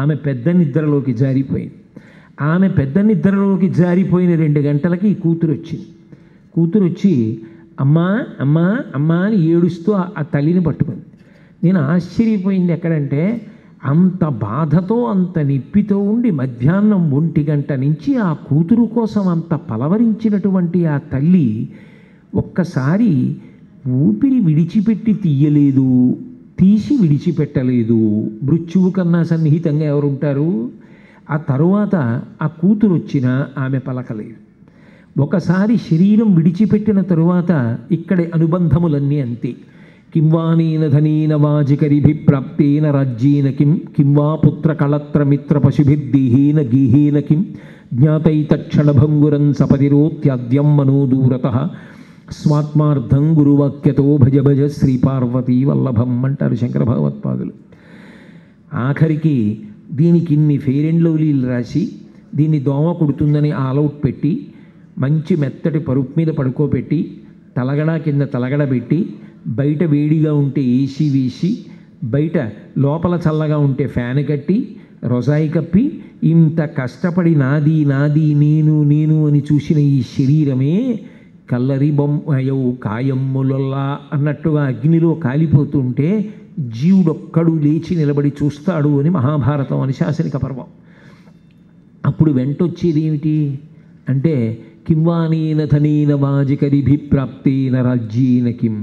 ఆమె పెద్ద నిద్రలోకి జారిపోయింది. ఆమె పెద్ద నిద్రలోకి జారిపోయిన 2 గంటలకి ఈ కూతురు వచ్చింది. కూతురు వచ్చి అమ్మా అమ్మా అమ్మా అని ఏడుస్తూ ఆ తల్లిని పట్టుకుంది. నేను ఆశ్చర్యపోయింది ఎక్కడంటే అంత బాధతో అంత నిప్పితో ఉండి మధ్యాహ్నం 1 గంట నుంచి ఆ కూతురు కోసం అంత పలవరించినటువంటి ఆ తల్లి ఒక్కసారి ఊపిరి విడిచిపెట్టి తీయలేదు, తీసి విడిచిపెట్టలేదు. మృత్యువు కన్నా సన్నిహితంగా ఎవరుంటారు? ఆ తరువాత ఆ కూతురు వచ్చినా ఆమె పలకలేదు. ఒకసారి శరీరం విడిచిపెట్టిన తరువాత ఇక్కడి అనుబంధములన్నీ అంతే. కింవానీన ధనీన వాజికరిభిప్రాప్తేన రాజ్యేన కింవా పుత్ర కళత్ర మిత్ర పశుభిర్దేహేన గేహేన కిం జ్ఞాతైతక్షణభంగురం సపతిరోత్యాద్యం మనోదూరత స్వాత్మార్థం గురువాక్యతో భజ భజ శ్రీపార్వతీ వల్లభం అంటారు శంకర భగవత్పాదులు. ఆఖరికి దీనికి ఇన్ని ఫెయిర్ అండ్ లవ్లీలు రాసి దీన్ని దోమ కుడుతుందని ఆల్అవుట్ పెట్టి మంచి మెత్తటి పరుపు మీద పడుకోబెట్టి తలగడ కింద తలగడ పెట్టి బయట వేడిగా ఉంటే ఏసీ వేసి బయట లోపల చల్లగా ఉంటే ఫ్యాన్ కట్టి రొజాయి కప్పి ఇంత కష్టపడి నాది నాది నేను నేను అని చూసిన ఈ శరీరమే కల్లరి బొమ్మయో కాయమ్ములల్లా అన్నట్టుగా అగ్నిలో కాలిపోతుంటే జీవుడొక్కడు లేచి నిలబడి చూస్తాడు అని మహాభారతం అనుశాసనిక పర్వం. అప్పుడు వెంటొచ్చేది ఏమిటి అంటే కింవానీన ధనీన వాజికరిభిప్రాప్తేన రాజ్యేన కిం.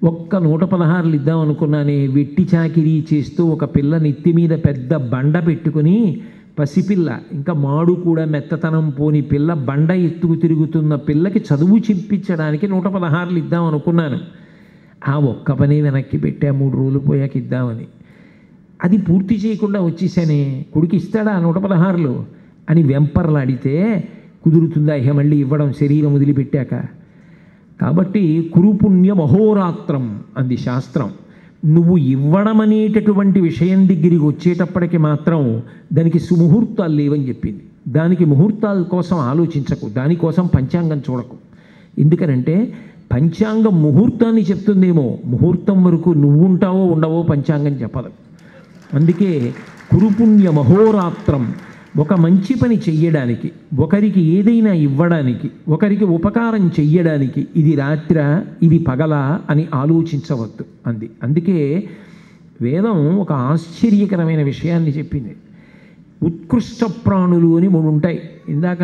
ఒక్క 116 ఇద్దాం అనుకున్నానే, వెట్టి చాకిరీ చేస్తూ ఒక పిల్ల నెత్తి మీద పెద్ద బండ పెట్టుకుని పసిపిల్ల, ఇంకా మాడు కూడా మెత్తతనం పోని పిల్ల, బండ ఎత్తుకు తిరుగుతున్న పిల్లకి చదువు చెప్పించడానికి 116 ఇద్దాం అనుకున్నాను. ఆ ఒక్క పని వెనక్కి పెట్టా 3 రోజులు పోయాక ఇద్దామని. అది పూర్తి చేయకుండా వచ్చేసానే, కొడుకు ఇస్తాడా 116 అని వెంపర్లాడితే కుదురుతుందా ఇక మళ్ళీ ఇవ్వడం శరీరం వదిలిపెట్టాక? కాబట్టి కురుపుణ్య మహోరాత్రం అంది శాస్త్రం. నువ్వు ఇవ్వడం అనేటటువంటి విషయం దగ్గరికి వచ్చేటప్పటికి మాత్రం దానికి సుముహూర్తాలు లేవని చెప్పింది. దానికి ముహూర్తాల కోసం ఆలోచించకు, దానికోసం పంచాంగం చూడకు. ఎందుకనంటే పంచాంగం ముహూర్తాన్ని చెప్తుందేమో, ముహూర్తం వరకు నువ్వుంటావో ఉండవో పంచాంగం చెప్పదు. అందుకే కురుపుణ్య మహోరాత్రం, ఒక మంచి పని చెయ్యడానికి, ఒకరికి ఏదైనా ఇవ్వడానికి, ఒకరికి ఉపకారం చెయ్యడానికి ఇది రాత్ర ఇది పగల అని ఆలోచించవద్దు అంది. అందుకే వేదం ఒక ఆశ్చర్యకరమైన విషయాన్ని చెప్పింది. ఉత్కృష్ట ప్రాణులు అని 3 ఉంటాయి. ఇందాక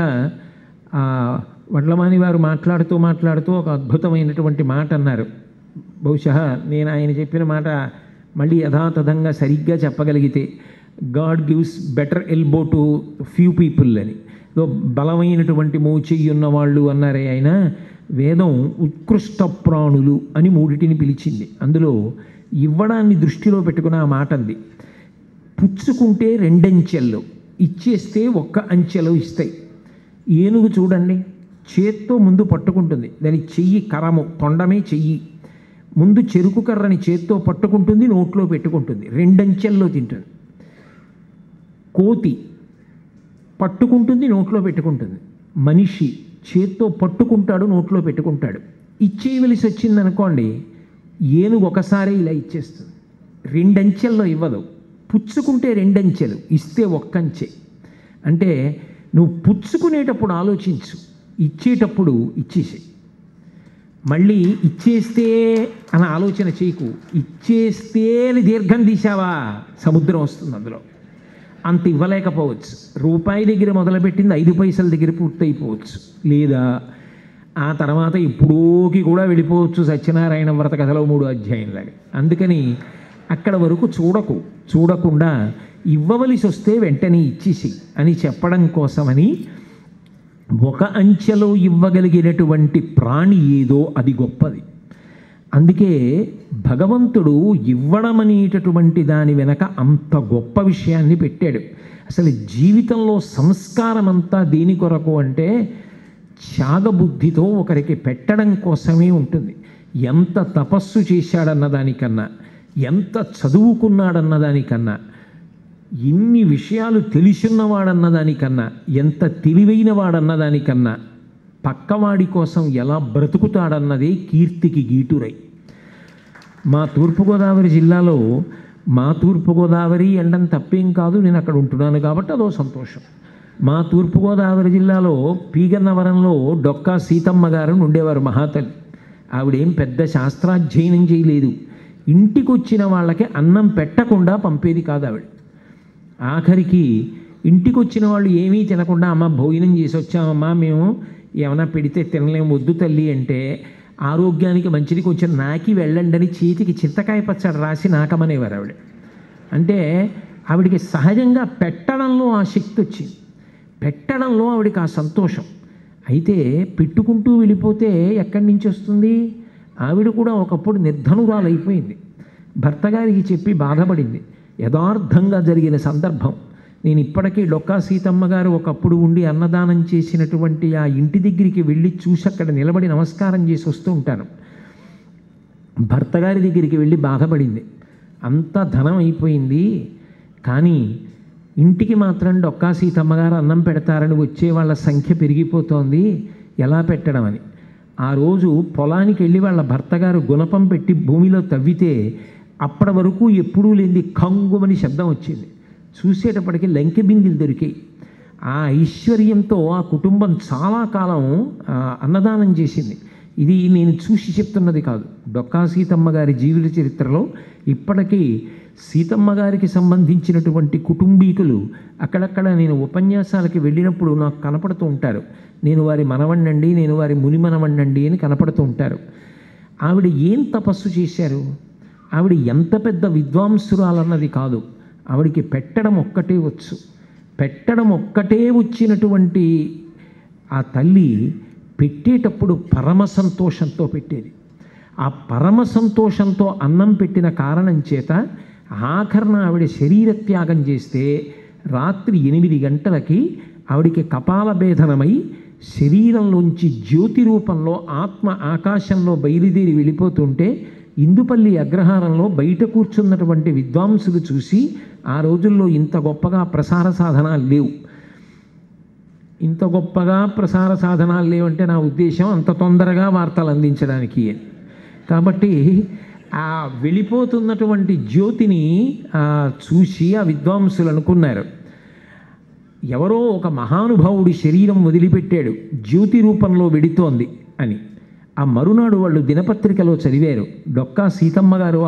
వడ్లమాని వారు మాట్లాడుతూ ఒక అద్భుతమైనటువంటి మాట అన్నారు. బహుశా నేను ఆయన చెప్పిన మాట మళ్ళీ యథాతథంగా సరిగ్గా చెప్పగలిగితే, God gives better elbow to few people అని, బలమైనటువంటి మోచెయ్యి ఉన్నవాళ్ళు అన్నారే ఆయన. వేదం ఉత్కృష్ట ప్రాణులు అని 3టిని పిలిచింది. అందులో ఇవ్వడాన్ని దృష్టిలో పెట్టుకుని ఆ మాట అంది. పుచ్చుకుంటే 2 అంచెలు, ఇచ్చేస్తే 1 అంచెలో ఇస్తాయి. ఏనుగు చూడండి, చేత్తో ముందు పట్టుకుంటుంది, దాని చెయ్యి కరము, తొండమే చెయ్యి, ముందు చెరుకు కర్రని చేత్తో పట్టుకుంటుంది, నోట్లో పెట్టుకుంటుంది, 2 అంచెల్లో తింటుంది. కోతి పట్టుకుంటుంది, నోట్లో పెట్టుకుంటుంది. మనిషి చేత్తో పట్టుకుంటాడు, నోట్లో పెట్టుకుంటాడు. ఇచ్చేయవలసి వచ్చిందనుకోండి, ఏనుగు ఒకసారి ఇలా ఇచ్చేస్తుంది. రెండంచెల్లో ఇవ్వదు. పుచ్చుకుంటే రెండంచెలు, ఇస్తే ఒక్కంచె. అంటే నువ్వు పుచ్చుకునేటప్పుడు ఆలోచించు, ఇచ్చేటప్పుడు ఇచ్చేసేయి. మళ్ళీ ఇచ్చేస్తే అని ఆలోచన చేయకు. ఇచ్చేస్తే అని దీర్ఘం తీసావా, సముద్రం వస్తుంది అందులో. అంత ఇవ్వలేకపోవచ్చు. రూపాయి దగ్గర మొదలుపెట్టింది 5 పైసల దగ్గర పూర్తయిపోవచ్చు, లేదా ఆ తర్వాత ఇప్పుడోకి కూడా వెళ్ళిపోవచ్చు. సత్యనారాయణ వ్రత కథలో 3వ అధ్యాయంలాగా. అందుకని అక్కడ వరకు చూడకుండా ఇవ్వవలసి వస్తే వెంటనే ఇచ్చేసి అని చెప్పడం కోసమని, ఒక అంచెలో ఇవ్వగలిగినటువంటి ప్రాణి ఏదో అది గొప్పది. అందుకే భగవంతుడు ఇవ్వడం అనేటటువంటి దాని వెనక అంత గొప్ప విషయాన్ని పెట్టాడు. అసలు జీవితంలో సంస్కారం అంతా దేని కొరకు అంటే త్యాగబుద్ధితో ఒకరికి పెట్టడం కోసమే ఉంటుంది. ఎంత తపస్సు చేశాడన్న దానికన్నా, ఎంత చదువుకున్నాడన్న దానికన్నా, ఇన్ని విషయాలు తెలిసిన్నవాడన్న దానికన్నా, ఎంత తెలివైన వాడన్న దానికన్నా, పక్కవాడి కోసం ఎలా బ్రతుకుతాడన్నదే కీర్తికి గీటురై. మా తూర్పుగోదావరి జిల్లాలో, మా తూర్పుగోదావరి అనడం తప్పేం కాదు, నేను అక్కడ ఉంటున్నాను కాబట్టి అదో సంతోషం. మా తూర్పుగోదావరి జిల్లాలో పీగన్నవరంలో డొక్కా సీతమ్మ గారు ఉండేవారు, మహాతల్లి. ఆవిడేం పెద్ద శాస్త్రాధ్యయనం చేయలేదు. ఇంటికి వచ్చిన వాళ్ళకి అన్నం పెట్టకుండా పంపేది కాదు ఆవిడ. ఆఖరికి ఇంటికి వచ్చిన వాళ్ళు ఏమీ తినకుండా, అమ్మ భోజనం చేసి వచ్చామమ్మా, మేము ఏమైనా పెడితే తినలేము, వద్దు తల్లి అంటే, ఆరోగ్యానికి మంచిది కొంచెం నాకి వెళ్ళండి అని చేతికి చింతకాయ పచ్చడి రాసి నాకమనేవారు ఆవిడ. అంటే ఆవిడికి సహజంగా పెట్టడంలో ఆ శక్తి వచ్చింది, పెట్టడంలో ఆవిడికి ఆ సంతోషం. అయితే పెట్టుకుంటూ వెళ్ళిపోతే ఎక్కడి నుంచి వస్తుంది? ఆవిడ కూడా ఒకప్పుడు నిర్ధనురాలైపోయింది. భర్త గారికి చెప్పి బాధపడింది. యథార్థంగా జరిగిన సందర్భం. నేను ఇప్పటికీ డొక్కా సీతమ్మ గారు ఒకప్పుడు ఉండి అన్నదానం చేసినటువంటి ఆ ఇంటి దగ్గరికి వెళ్ళి చూసి అక్కడ నిలబడి నమస్కారం చేసి వస్తూ ఉంటాను. భర్త గారి దగ్గరికి వెళ్ళి బాధపడింది. అంత ధనం అయిపోయింది, కానీ ఇంటికి మాత్రం డొక్కా సీతమ్మ గారు అన్నం పెడతారని వచ్చే వాళ్ళ సంఖ్య పెరిగిపోతోంది, ఎలా పెట్టడం అని. ఆ రోజు పొలానికి వెళ్ళి వాళ్ళ భర్త గారు గుణపం పెట్టి భూమిలో తవ్వితే అప్పటి వరకు ఎప్పుడూ లేని కంగుమని శబ్దం వచ్చింది. చూసేటప్పటికి లంకె బిందెలు దొరికాయి. ఆ ఐశ్వర్యంతో ఆ కుటుంబం చాలా కాలం అన్నదానం చేసింది. ఇది నేను చూసి చెప్తున్నది కాదు. డొక్కా సీతమ్మ గారి జీవిత చరిత్రలో ఇప్పటికీ సీతమ్మ గారికి సంబంధించినటువంటి కుటుంబీకులు అక్కడక్కడ నేను ఉపన్యాసాలకి వెళ్ళినప్పుడు నాకు కనపడుతూ ఉంటారు. నేను వారి మనవణ్ణండి, నేను వారి ముని మనవణ్ణండి అని కనపడుతూ ఉంటారు. ఆవిడ ఏం తపస్సు చేశారు? ఆవిడ ఎంత పెద్ద విద్వాంసురాలన్నది కాదు, ఆవిడికి పెట్టడం ఒక్కటే వచ్చు. పెట్టడం ఒక్కటే వచ్చినటువంటి ఆ తల్లి పెట్టేటప్పుడు పరమ సంతోషంతో పెట్టేది. ఆ పరమ సంతోషంతో అన్నం పెట్టిన కారణం చేత ఆఖరణ ఆవిడ శరీర త్యాగం చేస్తే రాత్రి 8 గంటలకి ఆవిడికి కపాల భేదనమై శరీరంలోంచి జ్యోతి రూపంలో ఆత్మ ఆకాశంలో బయలుదేరి వెళ్ళిపోతుంటే ఇందుపల్లి అగ్రహారంలో బయట కూర్చున్నటువంటి విద్వాంసులు చూసి, ఆ రోజుల్లో ఇంత గొప్పగా ప్రసార సాధనాలు లేవు, ఇంత గొప్పగా ప్రసార సాధనాలు లేవంటే నా ఉద్దేశం అంత తొందరగా వార్తలు అందించడానికి. కాబట్టి ఆ వెళ్ళిపోతున్నటువంటి జ్యోతిని చూసి ఆ విద్వాంసులు అనుకున్నారు, ఎవరో ఒక మహానుభావుడి శరీరం వదిలిపెట్టాడు, జ్యోతి రూపంలో వెడుతోంది అని. ఆ మరునాడు వాళ్ళు దినపత్రికలో చదివారు, డొక్కా సీతమ్మ గారు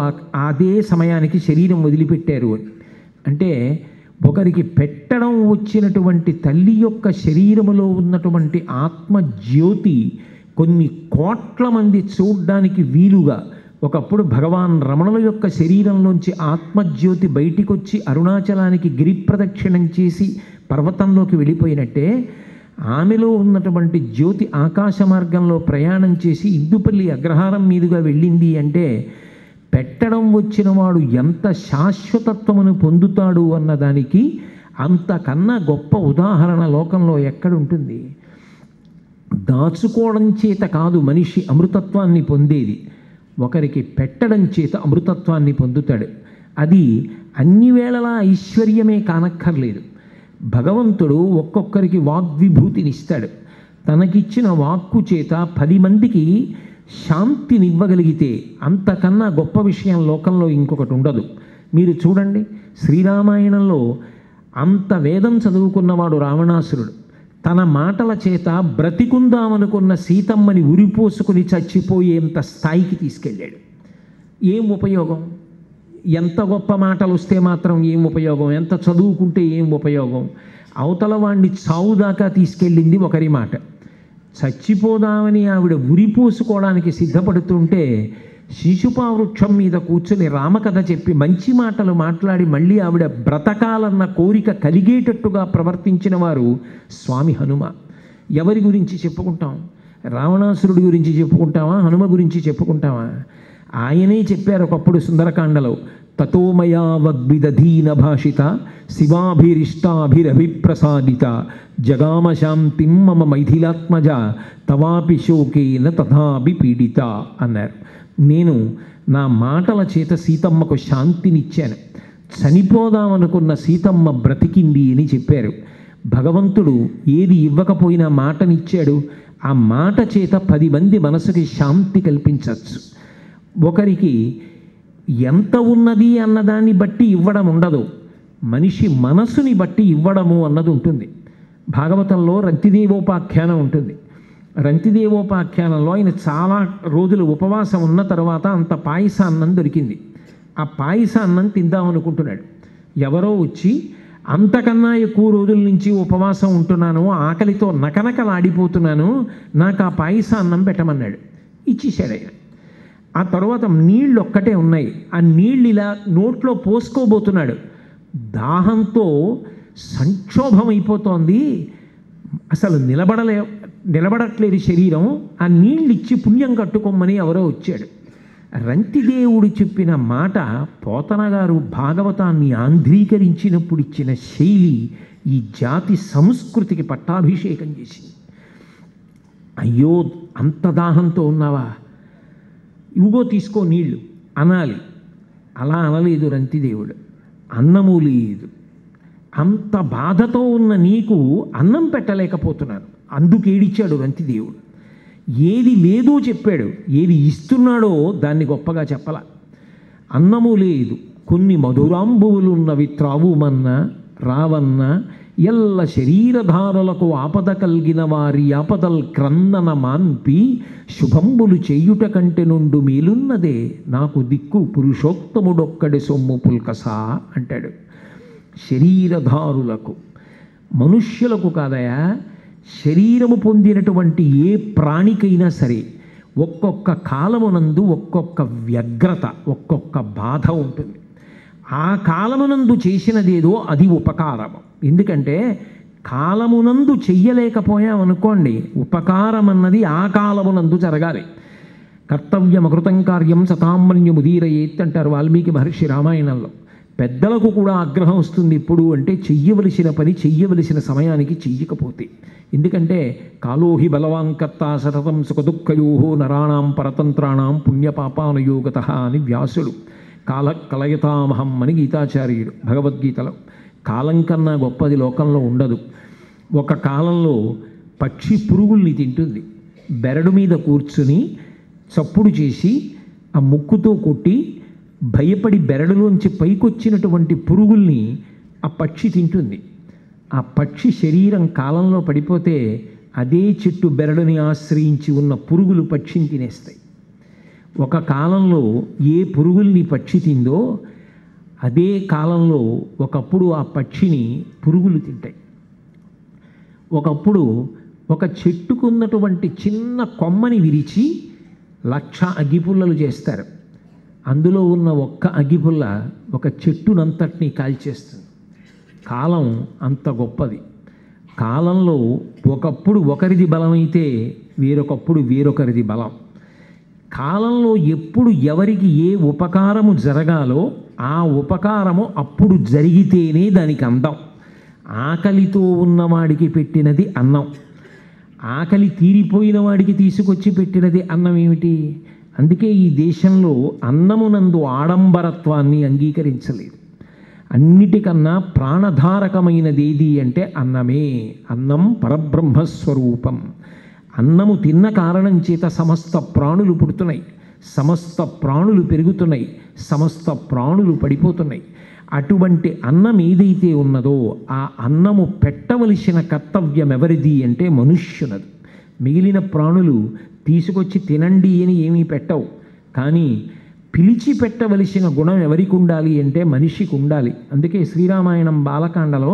అదే సమయానికి శరీరం వదిలిపెట్టారు అని. అంటే ఒకరికి పెట్టడం వచ్చినటువంటి తల్లి యొక్క శరీరములో ఉన్నటువంటి ఆత్మజ్యోతి కొన్ని కోట్ల మంది చూడ్డానికి వీలుగా, ఒకప్పుడు భగవాన్ రమణుల యొక్క శరీరంలోంచి ఆత్మజ్యోతి బయటికి వచ్చి అరుణాచలానికి గిరి ప్రదక్షిణం చేసి పర్వతంలోకి వెళ్ళిపోయినట్టే, ఆమెలో ఉన్నటువంటి జ్యోతి ఆకాశ మార్గంలో ప్రయాణం చేసి ఇందుపల్లి అగ్రహారం మీదుగా వెళ్ళింది అంటే పెట్టడం వచ్చిన వాడు ఎంత శాశ్వతత్వమును పొందుతాడు అన్నదానికి అంతకన్నా గొప్ప ఉదాహరణ లోకంలో ఎక్కడుంటుంది? దాచుకోవడం చేత కాదు మనిషి అమృతత్వాన్ని పొందేది, ఒకరికి పెట్టడం చేత అమృతత్వాన్ని పొందుతాడు. అది అన్ని వేళలా ఐశ్వర్యమే కానక్కర్లేదు. భగవంతుడు ఒక్కొక్కరికి వాగ్విభూతినిస్తాడు. తనకిచ్చిన వాక్కు చేత 10 మందికి శాంతినివ్వగలిగితే అంతకన్నా గొప్ప విషయం లోకంలో ఇంకొకటి ఉండదు. మీరు చూడండి, శ్రీరామాయణంలో అంత వేదం చదువుకున్నవాడు రావణాసురుడు తన మాటల చేత బ్రతికుందామనుకున్న సీతమ్మని ఉరిపోసుకుని చచ్చిపోయేంత స్థాయికి తీసుకెళ్ళాడు. ఏం ఉపయోగం? ఎంత గొప్ప మాటలు వస్తే మాత్రం ఏం ఉపయోగం? ఎంత చదువుకుంటే ఏం ఉపయోగం? అవతల వాణ్ణి చావు దాకా తీసుకెళ్ళింది ఒకరి మాట. చచ్చిపోదామని ఆవిడ ఉరిపోసుకోవడానికి సిద్ధపడుతుంటే శిశుపా వృక్షం మీద కూర్చొని రామకథ చెప్పి మంచి మాటలు మాట్లాడి మళ్ళీ ఆవిడ బ్రతకాలన్న కోరిక కలిగేటట్టుగా ప్రవర్తించిన వారు స్వామి హనుమ. ఎవరి గురించి చెప్పుకుంటాం? రావణాసురుడి గురించి చెప్పుకుంటామా? హనుమ గురించి చెప్పుకుంటామా? ఆయనే చెప్పారు ఒకప్పుడు సుందరకాండలో, తతోమయా వగ్విదధీన భాషిత శివాభిరిష్టాభిరభిప్రసాదిత జగామ శాంతిం మమ మైథిలాత్మజ తవాపి శోకేన తథాపి పీడిత అన్నారు. నేను నా మాటల చేత సీతమ్మకు శాంతినిచ్చాను. చనిపోదామనుకున్న సీతమ్మ బ్రతికింది అని చెప్పారు. భగవంతుడు ఏది ఇవ్వకపోయినా మాటనిచ్చాడు. ఆ మాట చేత 10 మంది మనసుకి శాంతి కల్పించవచ్చు. ఒకరికి ఎంత ఉన్నది అన్నదాన్ని బట్టి ఇవ్వడం ఉండదు, మనిషి మనసుని బట్టి ఇవ్వడము అన్నది ఉంటుంది. భాగవతంలో రంతిదేవోపాఖ్యానం ఉంటుంది. రంతిదేవోపాఖ్యానంలో ఆయన చాలా రోజులు ఉపవాసం ఉన్న తర్వాత అంత పాయసాన్నం దొరికింది. ఆ పాయసాన్నం తిందామనుకుంటున్నాడు. ఎవరో వచ్చి, అంతకన్నా ఎక్కువ రోజుల నుంచి ఉపవాసం ఉంటున్నాను, ఆకలితో నకనకలాడిపోతున్నాను, నాకు ఆ పాయసాన్నం పెట్టమన్నాడు. ఇచ్చేశాడు ఆయన. ఆ తర్వాత నీళ్ళు ఒక్కటే ఉన్నాయి. ఆ నీళ్ళు ఇలా నోట్లో పోసుకోబోతున్నాడు. దాహంతో సంక్షోభం అయిపోతోంది, అసలు నిలబడట్లేదు శరీరం. ఆ నీళ్ళు ఇచ్చి పుణ్యం కట్టుకోమని ఎవరో వచ్చాడు. రంతిదేవుడు చెప్పిన మాట పోతన గారు భాగవతాన్ని ఆంధ్రీకరించినప్పుడు ఇచ్చిన శైలి ఈ జాతి సంస్కృతికి పట్టాభిషేకం చేసింది. అయ్యో అంత దాహంతో ఉన్నావా, ఇవిగో తీసుకో నీళ్ళు అనాలి. అలా అనలేదు రంతిదేవుడు. అన్నము లేదు, అంత బాధతో ఉన్న నీకు అన్నం పెట్టలేకపోతున్నాను, అందుకు ఏడిచాడు రంతిదేవుడు. ఏది లేదో చెప్పాడు, ఏది ఇస్తున్నాడో దాన్ని గొప్పగా చెప్పల. అన్నము లేదు, కొన్ని మధురాంబువులున్నవి త్రావుమన్నా రావన్న ఎల్ల శరీరధారులకు ఆపద కలిగిన వారి ఆపదల్ క్రందన మాన్పి శుభంబులు చేయుట కంటే నుండు మేలున్నదే నాకు దిక్కు పురుషోత్తముడొక్కడి సొమ్ము పుల్కసా అంటాడు. శరీరధారులకు, మనుష్యులకు కాదయా, శరీరము పొందినటువంటి ఏ ప్రాణికైనా సరే ఒక్కొక్క కాలమునందు ఒక్కొక్క వ్యగ్రత, ఒక్కొక్క బాధ ఉంటుంది. ఆ కాలమునందు చేసినదేదో అది ఉపకారము. ఎందుకంటే కాలమునందు చెయ్యలేకపోయామనుకోండి, ఉపకారం అన్నది ఆ కాలమునందు జరగాలి. కర్తవ్యమకృతం కార్యం సతామన్యముదీరయేత్ అంటారు వాల్మీకి మహర్షి రామాయణంలో. పెద్దలకు కూడా ఆగ్రహం వస్తుంది ఎప్పుడు అంటే చెయ్యవలసిన పని చెయ్యవలసిన సమయానికి చెయ్యకపోతే. ఎందుకంటే కాలోహి బలవాంకర్త సతతం సుఖదుఃఖయోహో నరాణం పరతంత్రాణం పుణ్యపాపానుయోగత అని వ్యాసుడు, కాల కలయతామహం అని గీతాచార్యుడు భగవద్గీతలో. కాలం కన్నా గొప్పది లోకంలో ఉండదు. ఒక కాలంలో పక్షి పురుగుల్ని తింటుంది. బెరడు మీద కూర్చుని చప్పుడు చేసి ఆ ముక్కుతో కొట్టి భయపడి బెరడులోంచి పైకొచ్చినటువంటి పురుగుల్ని ఆ పక్షి తింటుంది. ఆ పక్షి శరీరం కాలంలో పడిపోతే అదే చెట్టు బెరడుని ఆశ్రయించి ఉన్న పురుగులు పక్షిని తినేస్తాయి. ఒక కాలంలో ఏ పురుగుల్ని పక్షి తిందో అదే కాలంలో ఒకప్పుడు ఆ పక్షిని పురుగులు తింటాయి. ఒకప్పుడు ఒక చెట్టుకున్నటువంటి చిన్న కొమ్మని విరిచి 1,00,000 అగ్గిపుల్లలు చేస్తారు. అందులో ఉన్న ఒక్క అగ్గిపుల్ల ఒక చెట్టునంతటినీ కాల్చేస్తుంది. కాలం అంత గొప్పది. కాలంలో ఒకప్పుడు ఒకరిది బలమైతే వేరొకప్పుడు వేరొకరిది బలం. కాలంలో ఎప్పుడు ఎవరికి ఏ ఉపకారము జరగాలో ఆ ఉపకారము అప్పుడు జరిగితేనే దానికి అందం. ఆకలితో ఉన్నవాడికి పెట్టినది అన్నం, ఆకలి తీరిపోయిన వాడికి తీసుకొచ్చి పెట్టినది అన్నం ఏమిటి? అందుకే ఈ దేశంలో అన్నమునందు ఆడంబరత్వాన్ని అంగీకరించలేదు. అన్నిటికన్నా ప్రాణధారకమైనది ఏది అంటే అన్నమే. అన్నం పరబ్రహ్మస్వరూపం. అన్నము తిన్న కారణం చేత సమస్త ప్రాణులు పుడుతున్నాయి, సమస్త ప్రాణులు పెరుగుతున్నాయి, సమస్త ప్రాణులు పడిపోతున్నాయి. అటువంటి అన్నం ఏదైతే ఉన్నదో ఆ అన్నము పెట్టవలసిన కర్తవ్యం ఎవరిది అంటే మనుష్యునది. మిగిలిన ప్రాణులు తీసుకొచ్చి తినండి అని ఏమీ పెట్టవు, కానీ పిలిచి పెట్టవలసిన గుణం ఎవరికి ఉండాలి అంటే మనిషికి ఉండాలి. అందుకే శ్రీరామాయణం బాలకాండలో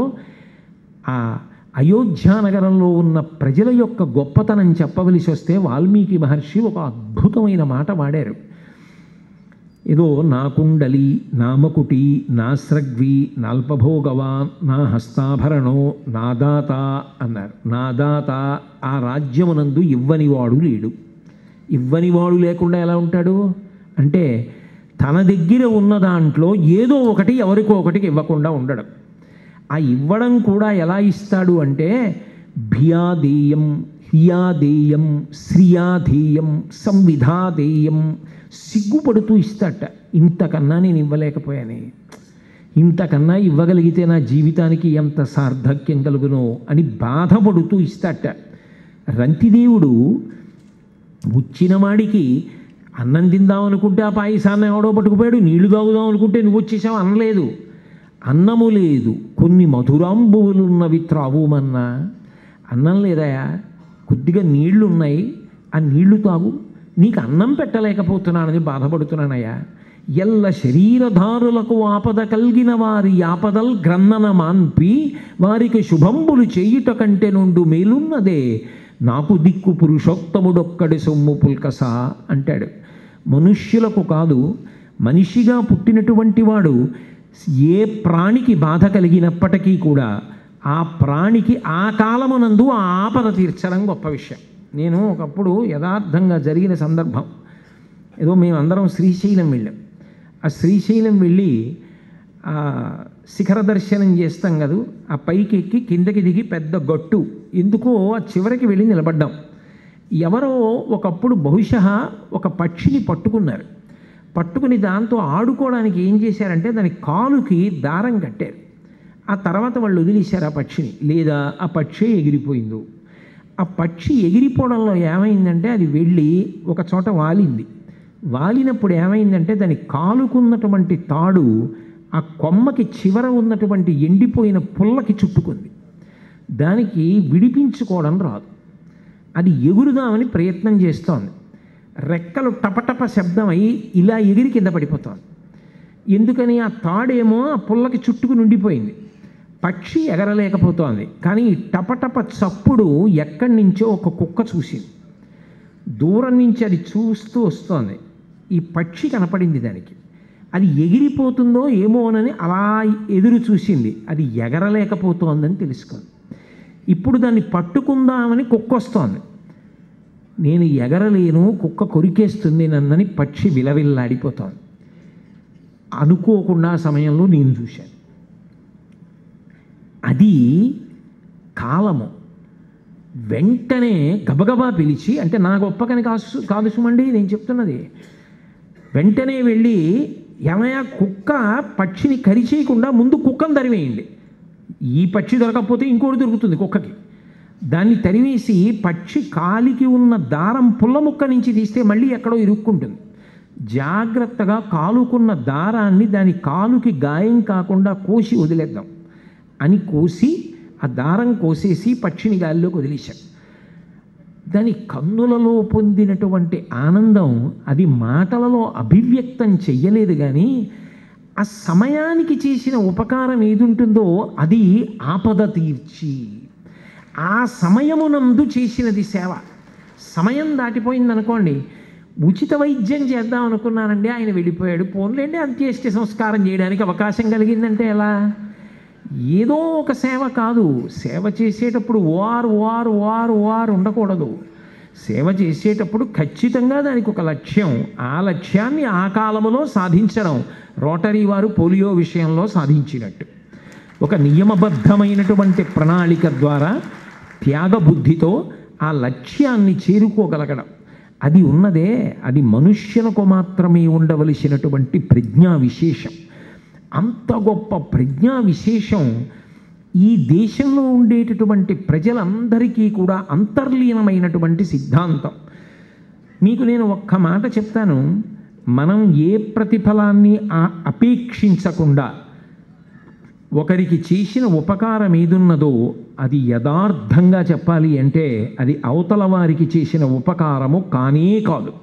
ఆ అయోధ్యానగరంలో ఉన్న ప్రజల యొక్క గొప్పతనం చెప్పవలసి వస్తే వాల్మీకి మహర్షి ఒక అద్భుతమైన మాట వాడారు. ఏదో నా కుండలి, నా మకుటి, నా స్రగ్వి, నాల్పభోగవాన్, నా హస్తాభరణో, నా దాత అన్నారు. నా దాత ఆ రాజ్యమునందు ఇవ్వనివాడు లేడు. ఇవ్వనివాడు లేకుండా ఎలా ఉంటాడు అంటే తన దగ్గర ఉన్న దాంట్లో ఏదో ఒకటి ఎవరికో ఒకటికి ఇవ్వకుండా ఉండడం. ఆ ఇవ్వడం కూడా ఎలా ఇస్తాడు అంటే భియాదేయం, హియాదేయం, శ్రియాధేయం, సంవిధాదేయం, సిగ్గుపడుతూ ఇస్తాట. ఇంతకన్నా నేను ఇవ్వలేకపోయానే, ఇంతకన్నా ఇవ్వగలిగితే నా జీవితానికి ఎంత సార్థక్యం కలుగునో అని బాధపడుతూ ఇస్తాట. రంతిదేవుడు వచ్చినవాడికి అన్నం తిందాం అనుకుంటే ఆ పాయసాన్ని ఎవడో పట్టుకుపోయాడు, నీళ్లు తాగుదాం అనుకుంటే నువ్వు వచ్చేసావు అనలేదు. అన్నము లేదు, కొన్ని మధురాంబువులున్నవి త్రావుమన్నా. అన్నం లేదయా, కొద్దిగా నీళ్లు ఉన్నాయి, ఆ నీళ్లు తాగు, నీకు అన్నం పెట్టలేకపోతున్నానని బాధపడుతున్నానయ్యా. ఎల్ల శరీరధారులకు ఆపద కలిగిన వారి ఆపదల్ గ్రన్నన మాన్పి వారికి శుభంబులు చేయుట కంటే నుండు మేలున్నదే నాకు దిక్కు పురుషోత్తముడొక్కడి సొమ్ము పుల్కస అంటాడు. మనుష్యులకు కాదు, మనిషిగా పుట్టినటువంటి వాడు ఏ ప్రాణికి బాధ కలిగినప్పటికీ కూడా ఆ ప్రాణికి ఆ కాలమునందు ఆ ఆపద తీర్చడం గొప్ప విషయం. నేను ఒకప్పుడు యథార్థంగా జరిగిన సందర్భం, ఏదో మేమందరం శ్రీశైలం వెళ్ళాం. ఆ శ్రీశైలం వెళ్ళి శిఖర దర్శనం చేస్తాం కదా, ఆ పైకి ఎక్కి కిందకి దిగి పెద్ద గట్టు ఎందుకో ఆ చివరికి వెళ్ళి నిలబడ్డాం. ఎవరో ఒకప్పుడు బహుశः ఒక పక్షిని పట్టుకున్నారు. పట్టుకుని దాంతో ఆడుకోవడానికి ఏం చేశారంటే దాని కాలుకి దారం కట్టారు. ఆ తర్వాత వాళ్ళు వదిలేశారు ఆ పక్షిని, లేదా ఆ పక్షి ఎగిరిపోయిందో. ఆ పక్షి ఎగిరిపోవడంలో ఏమైందంటే అది వెళ్ళి ఒక చోట వాలింది. వాలినప్పుడు ఏమైందంటే దాని కాలుకున్నటువంటి తాడు ఆ కొమ్మకి చివర ఉన్నటువంటి ఎండిపోయిన పుల్లకి చుట్టుకుంది. దానికి విడిపించుకోవడం రాదు. అది ఎగురుదామని ప్రయత్నం చేస్తోంది. రెక్కలు టపటప శబ్దమై ఇలా ఎగిరి కింద పడిపోతోంది. ఎందుకని ఆ తాడేమో ఆ పుల్లకి చుట్టుకుని ఉండిపోయింది. పక్షి ఎగరలేకపోతోంది. కానీ ఈ టపటప చప్పుడు ఎక్కడి నుంచో ఒక కుక్క చూసింది. దూరం నుంచి అది చూస్తూ వస్తోంది. ఈ పక్షి కనపడింది దానికి. అది ఎగిరిపోతుందో ఏమోనని అలా ఎదురు చూసింది. అది ఎగరలేకపోతోందని తెలుసుకుంది. ఇప్పుడు దాన్ని పట్టుకుందామని కుక్క వస్తోంది. నేను ఎగరలేను, కుక్క కొరికేస్తుంది నన్నని పక్షి విలవిల్లాడిపోతోంది. అనుకోకుండా సమయంలో నేను చూశాను. అది కాలము. వెంటనే గబగబా పిలిచి, అంటే నా గొప్పకని కాదు సుమండి నేను చెప్తున్నది, వెంటనే వెళ్ళి ఏమయ్యా కుక్క పక్షిని కరిచేయకుండా ముందు కుక్కను తరివేయండి. ఈ పక్షి దొరకకపోతే ఇంకోటి దొరుకుతుంది కుక్కకి. దాన్ని తరివేసి పక్షి కాలికి ఉన్న దారం పుల్ల ముక్క నుంచి తీస్తే మళ్ళీ ఎక్కడో ఇరుక్కుంటుంది. జాగ్రత్తగా కాలుకున్న దారాన్ని దాని కాలుకి గాయం కాకుండా కోసి వదిలేద్దాం అని కోసి ఆ దారం కోసేసి పక్షిని గాలిలోకి వదిలేశాం. దాని కన్నులలో పొందినటువంటి ఆనందం అది మాటలలో అభివ్యక్తం చెయ్యలేదు. కానీ ఆ సమయానికి చేసిన ఉపకారం ఏది ఉంటుందో అది ఆపద తీర్చి ఆ సమయమునందు చేసినది సేవ. సమయం దాటిపోయిందనుకోండి, ఉచిత వైద్యం చేద్దాం అనుకున్నానండి, ఆయన వెళ్ళిపోయాడు, పోన్లేండి అంత్యేష్టి సంస్కారం చేయడానికి అవకాశం కలిగిందంటే ఎలా? ఏదో ఒక సేవ కాదు. సేవ చేసేటప్పుడు ఓఆర్ ఉండకూడదు. సేవ చేసేటప్పుడు ఖచ్చితంగా దానికి ఒక లక్ష్యం, ఆ లక్ష్యాన్ని ఆ కాలంలో సాధించడం. రోటరీ వారు పోలియో విషయంలో సాధించినట్టు ఒక నియమబద్ధమైనటువంటి ప్రణాళిక ద్వారా త్యాగబుద్ధితో ఆ లక్ష్యాన్ని చేరుకోగలగడం, అది ఉన్నదే, అది మనుష్యులకు మాత్రమే ఉండవలసినటువంటి ప్రజ్ఞా విశేషం. అంత గొప్ప ప్రజ్ఞా విశేషం ఈ దేశంలో ఉండేటటువంటి ప్రజలందరికీ కూడా అంతర్లీనమైనటువంటి సిద్ధాంతం. మీకు నేను ఒక్క మాట చెప్తాను, మనం ఏ ప్రతిఫలాన్ని అపేక్షించకుండా ఒకరికి చేసిన ఉపకారం ఏదున్నదో అది యథార్థంగా చెప్పాలి అంటే అది అవతల వారికి చేసిన ఉపకారము కానే కాదు.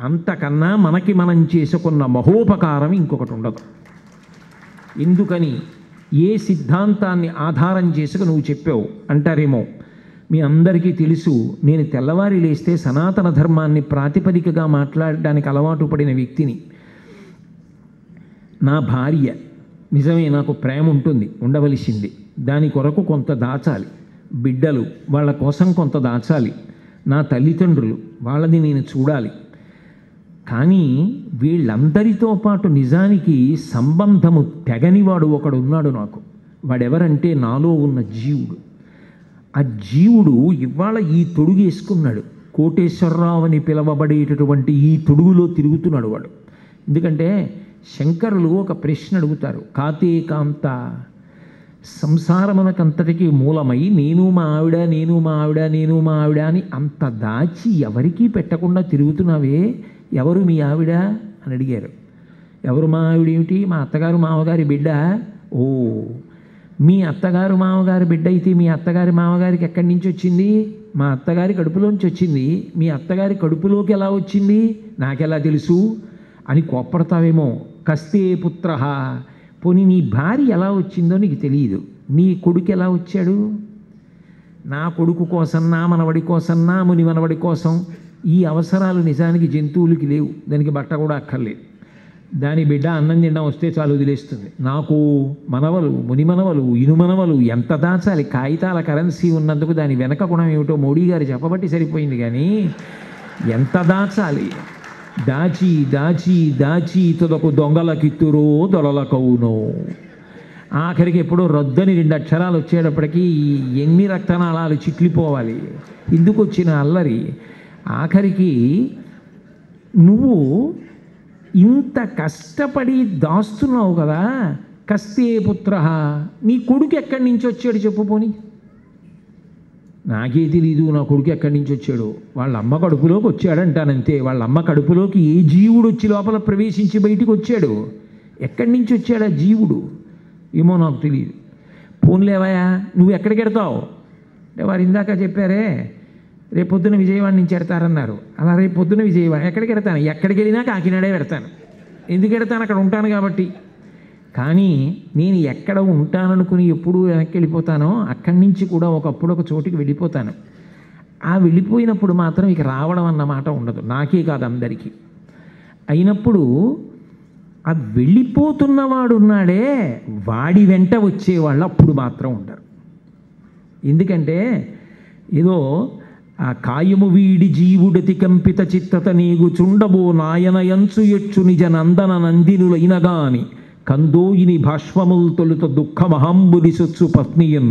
అంతకన్నా మనకి మనం చేసుకున్న మహోపకారం ఇంకొకటి ఉండదు. ఎందుకని, ఏ సిద్ధాంతాన్ని ఆధారం చేసుకు నువ్వు చెప్పావు అంటారేమో. మీ అందరికీ తెలుసు, నేను తెల్లవారి లేస్తే సనాతన ధర్మాన్ని ప్రాతిపదికగా మాట్లాడడానికి అలవాటు పడిన వ్యక్తిని. నా భార్య నిజమే, నాకు ప్రేమ ఉంటుంది, ఉండవలసింది, దాని కొరకు కొంత దాచాలి. బిడ్డలు, వాళ్ళ కోసం కొంత దాచాలి. నా తల్లిదండ్రులు, వాళ్ళని నేను చూడాలి. కానీ వీళ్ళందరితో పాటు నిజానికి సంబంధము తెగనివాడు ఒకడు ఉన్నాడు నాకు. వాడెవరంటే నాలో ఉన్న జీవుడు. ఆ జీవుడు ఇవాళ ఈ తొడుగు వేసుకున్నాడు. కోటేశ్వరరావు అని పిలవబడేటటువంటి ఈ తొడుగులో తిరుగుతున్నాడు వాడు. ఎందుకంటే శంకరులు ఒక ప్రశ్న అడుగుతారు, కాతే కాంత, సంసారమునకంతటికీ మూలమై నేను మా ఆవిడ నేను మా ఆవిడ నేను మా ఆవిడ అని అంత దాచి ఎవరికీ పెట్టకుండా తిరుగుతున్నావే, ఎవరు మీ ఆవిడ అని అడిగారు. ఎవరు మా ఆవిడ ఏమిటి? మా అత్తగారు మామగారి బిడ్డ. ఓ, మీ అత్తగారు మామగారి బిడ్డ అయితే మీ అత్తగారి మామగారికి ఎక్కడి నుంచి వచ్చింది? మా అత్తగారి కడుపులోంచి వచ్చింది. మీ అత్తగారి కడుపులోకి ఎలా వచ్చింది నాకెలా తెలుసు అని కోప్పడతావేమో. కస్తే పుత్ర, పోనీ నీ భార్య ఎలా వచ్చిందో నీకు తెలియదు, నీ కొడుకు ఎలా వచ్చాడు? నా కొడుకు కోసం, నా మనవడి కోసం, నా ముని మనవడి కోసం ఈ అవసరాలు నిజానికి జంతువులకి లేవు. దానికి బట్ట కూడా అక్కర్లేదు. దాని బిడ్డ అన్నం తినడం వస్తే చాలు వదిలేస్తుంది. నాకు మనవలు, ముని మనవలు, ఇను మనవలు ఎంత దాచాలి? కాగితాల కరెన్సీ ఉన్నందుకు దాని వెనక గుణం ఏమిటో మోడీ గారు చెప్పబట్టి సరిపోయింది. కానీ ఎంత దాచాలి? దాచి దాచి దాచి తుదకు దొంగలకిత్తురో దొరలకవునో. ఆఖరికి ఎప్పుడో రద్దని 2 అక్షరాలు వచ్చేటప్పటికీ ఎన్ని రక్తనాళాలు చిట్లిపోవాలి. ఇందుకు వచ్చిన అల్లరి. ఆఖరికి నువ్వు ఇంత కష్టపడి దాస్తున్నావు కదా, కస్తే పుత్ర, నీ కొడుకు ఎక్కడి నుంచి వచ్చాడు చెప్పు. పోని నాకే తెలీదు నా కొడుకు ఎక్కడి నుంచి వచ్చాడు. వాళ్ళ అమ్మ కడుపులోకి వచ్చాడంటానంతే. వాళ్ళ అమ్మ కడుపులోకి ఏ జీవుడు వచ్చి లోపల ప్రవేశించి బయటికి వచ్చాడు? ఎక్కడి నుంచి వచ్చాడు ఆ జీవుడు? ఏమో నాకు తెలియదు. పోన్లేవయా, నువ్వు ఎక్కడికి ఎడతావు అంటే వారు ఇందాక చెప్పారే, రేపు పొద్దున విజయవాడ నుంచి ఎడతారన్నారు. అలా రేపు పొద్దున విజయవాడ ఎక్కడికి ఎడతాను? ఎక్కడికి వెళ్ళినా కాకినాడే పెడతాను. ఎందుకు ఎడతాను? అక్కడ ఉంటాను కాబట్టి. కానీ నేను ఎక్కడ ఉంటాననుకుని ఎప్పుడు వెనక్కి వెళ్ళిపోతానో అక్కడి నుంచి కూడా ఒకప్పుడు ఒక చోటికి వెళ్ళిపోతాను. ఆ వెళ్ళిపోయినప్పుడు మాత్రం ఇక రావడం అన్నమాట ఉండదు, నాకే కాదు అందరికీ. అయినప్పుడు ఆ వెళ్ళిపోతున్నవాడు ఉన్నాడే, వాడి వెంట వచ్చేవాళ్ళు అప్పుడు మాత్రం ఉండరు. ఎందుకంటే ఏదో ఆ కాయము వీడి జీవుడతి కంపిత చిత్తత నీగు చుండబో నాయన యంచు ఎచ్చు నిజ నందన నందినులైనగాని కందోయిని భాష్మముల్ తొలుత దుఃఖమహంబుని సొచ్చు పత్నియం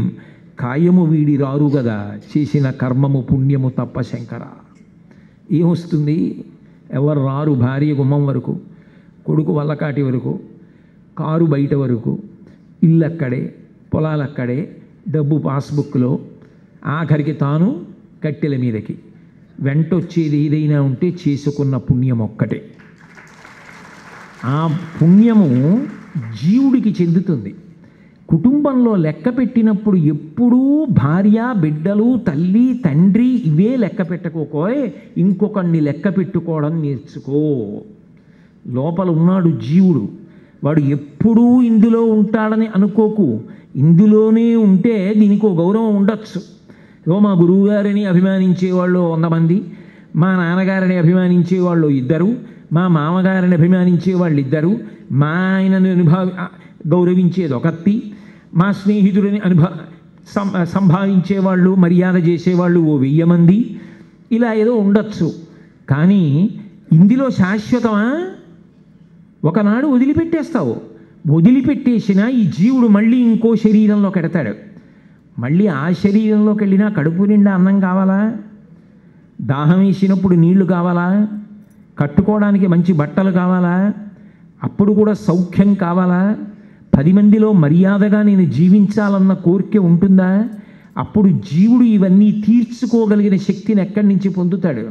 కాయము వీడి రారు గదా చేసిన కర్మము పుణ్యము తప్ప శంకర. ఏమొస్తుంది? ఎవరు రారు. భార్య గుమ్మం వరకు, కొడుకు వల్లకాటి వరకు, కారు బయట వరకు, ఇల్లు అక్కడే, పొలాలు అక్కడే, డబ్బు పాస్బుక్లో, ఆఖరికి తాను కట్టెల మీదకి. వెంటొచ్చేది ఏదైనా ఉంటే చేసుకున్న పుణ్యం ఒక్కటే. ఆ పుణ్యము జీవుడికి చెందుతుంది. కుటుంబంలో లెక్క పెట్టినప్పుడు ఎప్పుడూ భార్య, బిడ్డలు, తల్లి, తండ్రి ఇవే లెక్క పెట్టుకోకోయ్, ఇంకొకరిని లెక్క పెట్టుకోవడం నేర్చుకో. లోపల ఉన్నాడు జీవుడు, వాడు ఎప్పుడూ ఇందులో ఉంటాడని అనుకోకు. ఇందులోనే ఉంటే దీనికి ఒక గౌరవం ఉండొచ్చు. మా గురువుగారిని అభిమానించేవాళ్ళు 100 మంది, మా నాన్నగారిని అభిమానించేవాళ్ళు 2, మా మామగారిని అభిమానించే వాళ్ళు 2, మా ఆయనను గౌరవించేది 1, మా స్నేహితుడిని సంభావించేవాళ్ళు, మర్యాద చేసేవాళ్ళు 1000 మంది. ఇలా ఏదో ఉండొచ్చు. కానీ ఇందులో శాశ్వతమా? ఒకనాడు వదిలిపెట్టేస్తావు. వదిలిపెట్టేసినా ఈ జీవుడు మళ్ళీ ఇంకో శరీరంలోకి ఎడతాడు. మళ్ళీ ఆ శరీరంలోకి వెళ్ళినా కడుపు నిండా అన్నం కావాలా? దాహం వేసినప్పుడు నీళ్లు కావాలా? కట్టుకోవడానికి మంచి బట్టలు కావాలా? అప్పుడు కూడా సౌఖ్యం కావాలా? 10 మందిలో మర్యాదగా నేను జీవించాలన్న కోరిక ఉంటుందా? అప్పుడు జీవుడు ఇవన్నీ తీర్చుకోగలిగిన శక్తిని ఎక్కడి నుంచి పొందుతాడు?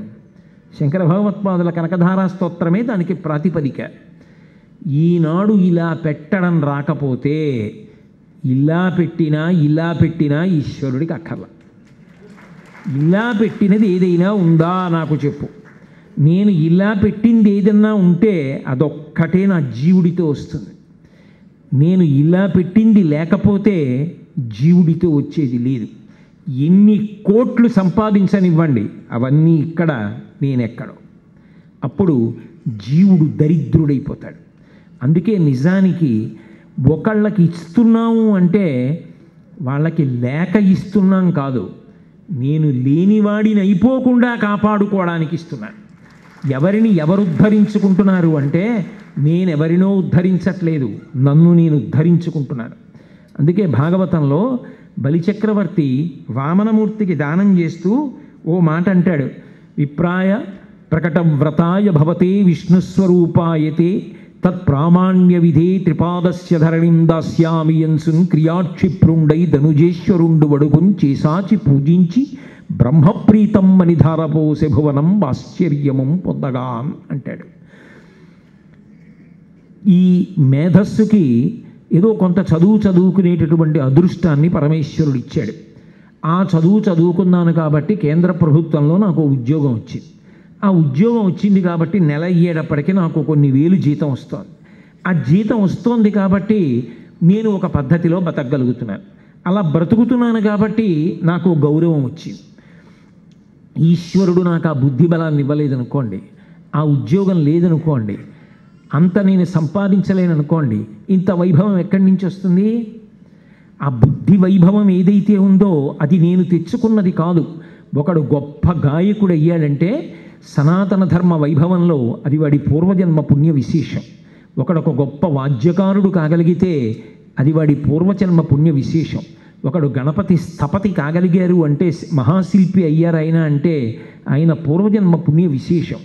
శంకర భగవత్పాదుల కనకధారా స్తోత్రమే దానికి ప్రాతిపదిక. ఈనాడు ఇలా పెట్టడం రాకపోతే ఇలా పెట్టినా ఈశ్వరుడికి అక్కర్ల. ఇలా పెట్టినది ఏదైనా ఉందా నాకు చెప్పు. నేను ఇలా పెట్టింది ఏదన్నా ఉంటే అదొక్కటే నా జీవుడితో వస్తుంది. నేను ఇలా పెట్టింది లేకపోతే జీవుడితో వచ్చేది లేదు. ఎన్ని కోట్లు సంపాదించనివ్వండి, అవన్నీ ఇక్కడ, నేనెక్కడో. అప్పుడు జీవుడు దరిద్రుడైపోతాడు. అందుకే నిజానికి ఒకళ్ళకి ఇస్తున్నాము అంటే వాళ్ళకి లేక ఇస్తున్నాం కాదు, నేను లేనివాడిని అయిపోకుండా కాపాడుకోవడానికి ఇస్తున్నాను. ఎవరిని ఎవరు ఉద్ధరించుకుంటున్నారు అంటే నేనెవరినో ఉద్ధరించట్లేదు, నన్ను నేను ఉద్ధరించుకుంటున్నాను. అందుకే భాగవతంలో బలిచక్రవర్తి వామనమూర్తికి దానం చేస్తూ ఓ మాట అంటాడు, విప్రాయ ప్రకటవ్రతాయ భవతే విష్ణుస్వరూపాయతే తత్ప్రామాణ్య విధే త్రిపాదస్య ధరణిం దాస్యామి యన్సున్ క్రియాక్షిప్రుండై ధనుజేశ్వరుండు వడుగున్ చేసాచి పూజించి బ్రహ్మప్రీతం అని ధారపోసె భువనం ఆశ్చర్యమం పొందగాన్ అంటాడు. ఈ మేధస్సుకి ఏదో కొంత చదువుకునేటటువంటి అదృష్టాన్ని పరమేశ్వరుడు ఇచ్చాడు. ఆ చదువుకున్నాను కాబట్టి కేంద్ర ప్రభుత్వంలో నాకు ఉద్యోగం వచ్చింది. ఆ ఉద్యోగం వచ్చింది కాబట్టి నెల అయ్యేటప్పటికీ నాకు కొన్ని వేలు జీతం వస్తుంది. ఆ జీతం వస్తోంది కాబట్టి నేను ఒక పద్ధతిలో బతకగలుగుతున్నాను. అలా బ్రతుకుతున్నాను కాబట్టి నాకు గౌరవం వచ్చింది. ఈశ్వరుడు నాకు ఆ బుద్ధి బలాన్ని ఇవ్వలేదనుకోండి, ఆ ఉద్యోగం లేదనుకోండి, అంత నేను సంపాదించలేననుకోండి, ఇంత వైభవం ఎక్కడి నుంచి వస్తుంది? ఆ బుద్ధి వైభవం ఏదైతే ఉందో అది నేను తెచ్చుకున్నది కాదు. ఒకడు గొప్ప గాయకుడు అయ్యాడంటే సనాతన ధర్మ వైభవంలో అది వాడి పూర్వజన్మ పుణ్య విశేషం. ఒకడొక గొప్ప వాద్యకారుడు కాగలిగితే అది వాడి పూర్వజన్మ పుణ్య విశేషం. ఒకడు గణపతి స్థపతి కాగలిగారు అంటే, మహాశిల్పి అయ్యారైనా అంటే ఆయన పూర్వజన్మ పుణ్య విశేషం.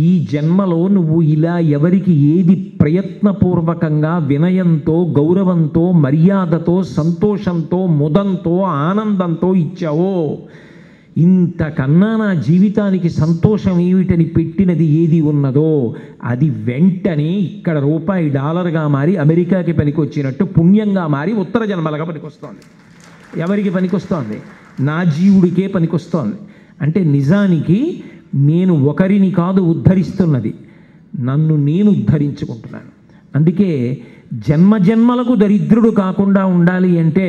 ఈ జన్మలో నువ్వు ఇలా ఎవరికి ఏది ప్రయత్నపూర్వకంగా వినయంతో, గౌరవంతో, మర్యాదతో, సంతోషంతో, ముదంతో, ఆనందంతో ఇచ్చావో, ఇంతకన్నా నా జీవితానికి సంతోషం ఏమిటని పెట్టినది ఏది ఉన్నదో అది వెంటనే ఇక్కడ రూపాయి డాలర్గా మారి అమెరికాకి పనికొచ్చినట్టు పుణ్యంగా మారి ఉత్తర జన్మలుగా పనికొస్తోంది. ఎవరికి పనికొస్తోంది? నా జీవుడికే పనికొస్తోంది. అంటే నిజానికి నేను ఒకరిని కాదు ఉద్ధరిస్తున్నది, నన్ను నేను ఉద్ధరించుకుంటున్నాను. అందుకే జన్మజన్మలకు దరిద్రుడు కాకుండా ఉండాలి అంటే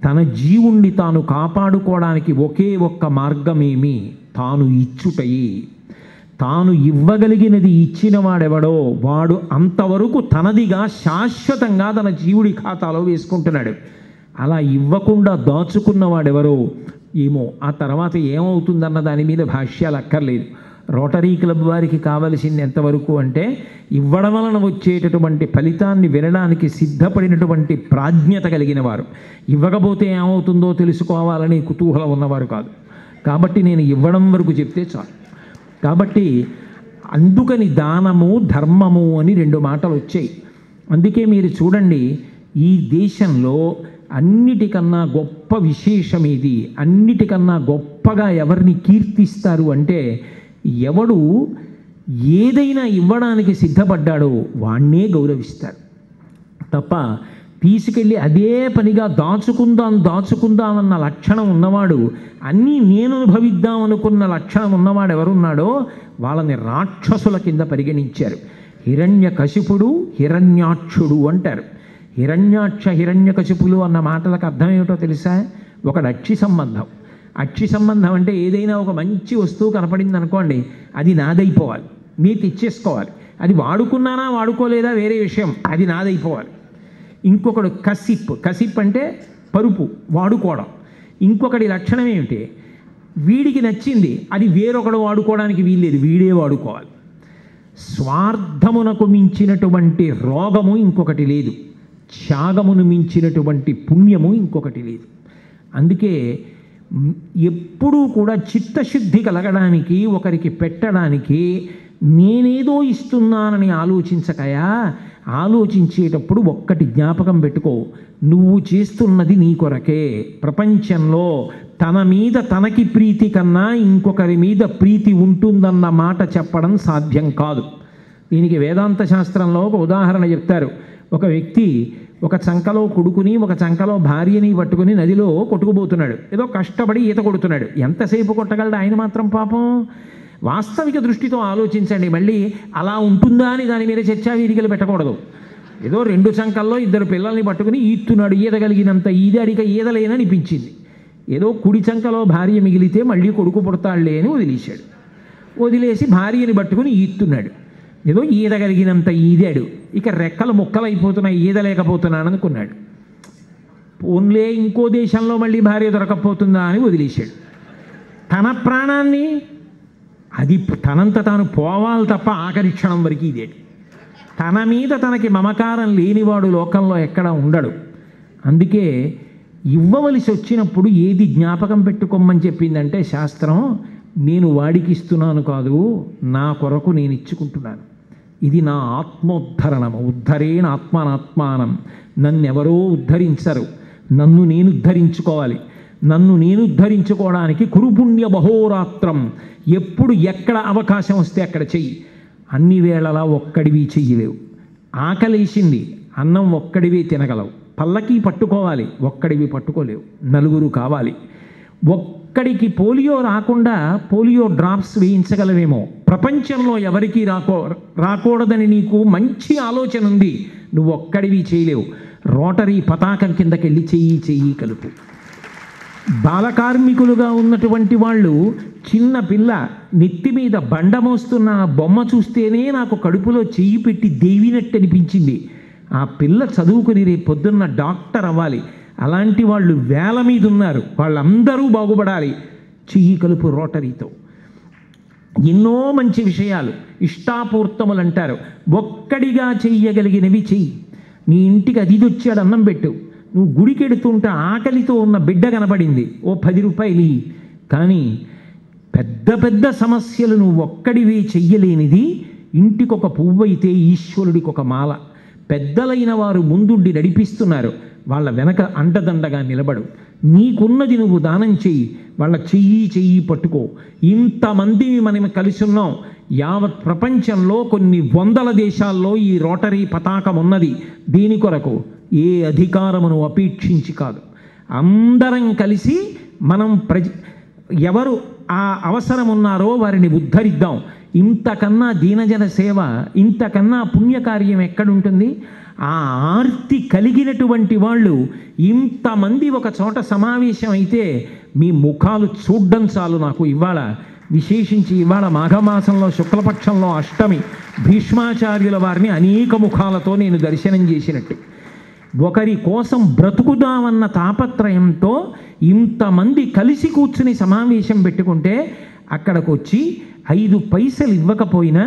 తన జీవుణ్ణి తాను కాపాడుకోవడానికి ఒకే ఒక్క మార్గమేమి? తాను ఇచ్చుటయి. తాను ఇవ్వగలిగినది ఇచ్చిన వాడెవడో వాడు అంతవరకు తనదిగా శాశ్వతంగా తన జీవుడి ఖాతాలో వేసుకుంటున్నాడు. అలా ఇవ్వకుండా దాచుకున్నవాడెవరో ఏమో, ఆ తర్వాత ఏమవుతుందన్న దాని మీద భాష్యాలు అక్కర్లేదు. రోటరీ క్లబ్ వారికి కావలసింది ఎంతవరకు అంటే ఇవ్వడం వలన వచ్చేటటువంటి ఫలితాన్ని వినడానికి సిద్ధపడినటువంటి ప్రాజ్ఞత కలిగిన వారు, ఇవ్వకపోతే ఏమవుతుందో తెలుసుకోవాలని కుతూహలం ఉన్నవారు కాదు. కాబట్టి నేను ఇవ్వడం వరకు చెప్తే చాలు. కాబట్టి అందుకని దానము ధర్మము అని 2 మాటలు వచ్చాయి. అందుకే మీరు చూడండి, ఈ దేశంలో అన్నిటికన్నా గొప్ప విశేషం ఇది. అన్నిటికన్నా గొప్పగా ఎవరిని కీర్తిస్తారు అంటే ఎవడు ఏదైనా ఇవ్వడానికి సిద్ధపడ్డాడో వాణ్ణే గౌరవిస్తారు తప్ప తీసుకెళ్ళి అదే పనిగా దాచుకుందామన్న లక్షణం ఉన్నవాడు, అన్నీ నేను అనుభవిద్దాం అనుకున్న లక్షణం ఉన్నవాడు ఎవరున్నాడో వాళ్ళని రాక్షసుల కింద పరిగణించారు. హిరణ్యకశిపుడు, హిరణ్యాక్షుడు అంటారు. హిరణ్యాక్ష హిరణ్యకశిపులు అన్న మాటలకు అర్థం ఏమిటో తెలుసా? ఒకడు అక్షి సంబంధం. అక్షి సంబంధం అంటే ఏదైనా ఒక మంచి వస్తువు కనపడింది అనుకోండి, అది నాదైపోవాలి, నీ తెచ్చేసుకోవాలి. అది వాడుకున్నానా వాడుకోలేదా వేరే విషయం, అది నాదైపోవాలి. ఇంకొకడు కసిప్ అంటే పరుపు, వాడుకోవడం. ఇంకొకటి లక్షణం ఏమిటి? వీడికి నచ్చింది అది వేరొకడు వాడుకోవడానికి వీల్లేదు, వీడే వాడుకోవాలి. స్వార్థమునకు మించినటువంటి రోగము ఇంకొకటి లేదు, త్యాగమును మించినటువంటి పుణ్యము ఇంకొకటి లేదు. అందుకే ఎప్పుడూ కూడా చిత్తశుద్ధి కలగడానికి, ఒకరికి పెట్టడానికి నేనేదో ఇస్తున్నానని ఆలోచించకయా ఆలోచించేటప్పుడు ఒక్కటి జ్ఞాపకం పెట్టుకో, నువ్వు చేస్తున్నది నీ కొరకే. ప్రపంచంలో తన మీద తనకి ప్రీతి కన్నా ఇంకొకరి మీద ప్రీతి ఉంటుందన్న మాట చెప్పడం సాధ్యం కాదు. దీనికి వేదాంత శాస్త్రంలో ఒక ఉదాహరణ చెప్తారు. ఒక వ్యక్తి ఒక చంకలో కొడుకుని ఒక చంకలో భార్యని పట్టుకుని నదిలో కొట్టుకుపోతున్నాడు. ఏదో కష్టపడి ఈత కొడుతున్నాడు. ఎంతసేపు కొట్టగలడు ఆయన మాత్రం పాపం? వాస్తవిక దృష్టితో ఆలోచించండి. మళ్ళీ అలా ఉంటుందా అని దాని మీద చర్చా వేదికలు పెట్టకూడదు. ఏదో 2 చంకల్లో 2 పిల్లల్ని పట్టుకుని ఈత్తున్నాడు. ఈదగలిగినంత ఈదాడిక ఈదలేననిపించింది. ఏదో కుడి చంకలో భార్య మిగిలితే మళ్ళీ కొడుకు పుడతాడులే అని వదిలేశాడు. వదిలేసి భార్యని పట్టుకుని ఈత్తున్నాడు. ఏదో ఈదగలిగినంత ఈదాడు. ఇక రెక్కలు ముక్కలైపోతున్నాయి, ఈదలేకపోతున్నాను అనుకున్నాడు. ఓన్లే ఇంకో దేశంలో మళ్ళీ భార్య దొరకపోతుందా అని వదిలేశాడు. తన ప్రాణాన్ని అది తనంత తాను పోవాలి తప్ప ఆఖరి క్షణం వరకు ఇదేడు. తన మీద తనకి మమకారం లేనివాడు లోకంలో ఎక్కడ ఉండడు. అందుకే ఇవ్వవలసి వచ్చినప్పుడు ఏది జ్ఞాపకం పెట్టుకోమని చెప్పిందంటే శాస్త్రం, నేను వాడికి ఇస్తున్నాను కాదు, నా కొరకు నేను ఇచ్చుకుంటున్నాను. ఇది నా ఆత్మోద్ధరణము. ఉద్ధరేణ ఆత్మానాత్మానం. నన్నెవరో ఉద్ధరించరు, నన్ను నేను ఉద్ధరించుకోవాలి. నన్ను నేను ఉద్ధరించుకోవడానికి కురుపుణ్య బహోరాత్రం. ఎప్పుడు ఎక్కడ అవకాశం వస్తే అక్కడ చెయ్యి. అన్ని వేళలా ఒక్కడివి చెయ్యలేవు. ఆకలేసింది, అన్నం ఒక్కడివి తినగలవు. పల్లకి పట్టుకోవాలి, ఒక్కడివి పట్టుకోలేవు. నలుగురు కావాలి. ఒక్కడికి పోలియో రాకుండా పోలియో డ్రాప్స్ వేయించగలవేమో. ప్రపంచంలో ఎవరికీ రాకూడదని నీకు మంచి ఆలోచన ఉంది, నువ్వు ఒక్కడివి చేయలేవు. రోటరీ పతాకం కిందకెళ్ళి చెయ్యి కలుపు. బాలకార్మికులుగా ఉన్నటువంటి వాళ్ళు, చిన్న పిల్ల నెత్తి మీద బండ మోస్తున్న బొమ్మ చూస్తేనే నాకు కడుపులో చెయ్యి పెట్టి దేవినట్టు అనిపించింది. ఆ పిల్ల చదువుకుని రేపు పొద్దున్న డాక్టర్ అవ్వాలి. అలాంటి వాళ్ళు వేల మీద ఉన్నారు. వాళ్ళందరూ బాగుపడాలి. చెయ్యి కలుపు రోటరీతో. ఎన్నో మంచి విషయాలు ఇష్టాపూర్తములు అంటారు. ఒక్కడిగా చెయ్యగలిగినవి చెయ్యి. నీ ఇంటికి అతిథొచ్చాడు, అన్నం పెట్టు. నువ్వు గుడికెడుతుంటే ఆకలితో ఉన్న బిడ్డ కనపడింది, ఓ 10 రూపాయలు ఇయ్యి. కానీ పెద్ద పెద్ద సమస్యలు నువ్వు ఒక్కడివే చెయ్యలేనిది ఇంటికొక పువ్వు అయితే ఈశ్వరుడికి ఒక మాల. పెద్దలైన వారు ముందుండి నడిపిస్తున్నారు, వాళ్ళ వెనక అండదండగా నిలబడు. నీకున్నది నువ్వు దానం చెయ్యి. వాళ్ళ చెయ్యి పట్టుకో. ఇంతమంది మనం కలిసి ఉన్నాం. యావత్ ప్రపంచంలో కొన్ని వందల దేశాల్లో ఈ రోటరీ పతాకం ఉన్నది. దీని కొరకు ఏ అధికారమును అపేక్షించి కాదు. అందరం కలిసి మనం ఎవరు ఆ అవసరం ఉన్నారో వారిని ఉద్ధరిద్దాం. ఇంతకన్నా దీనజన సేవ, ఇంతకన్నా పుణ్యకార్యం ఎక్కడుంటుంది? ఆ ఆర్తి కలిగినటువంటి వాళ్ళు ఇంతమంది ఒక చోట సమావేశం అయితే మీ ముఖాలు చూడ్డం చాలు నాకు. ఇవాళ విశేషించి ఇవాళ మాఘమాసంలో శుక్లపక్షంలో అష్టమి, భీష్మాచార్యుల వారిని అనేక ముఖాలతో నేను దర్శనం చేసినట్టు. ఒకరి కోసం బ్రతుకుదామన్న తాపత్రయంతో ఇంతమంది కలిసి కూర్చుని సమావేశం పెట్టుకుంటే అక్కడికి వచ్చి 5 పైసలు ఇవ్వకపోయినా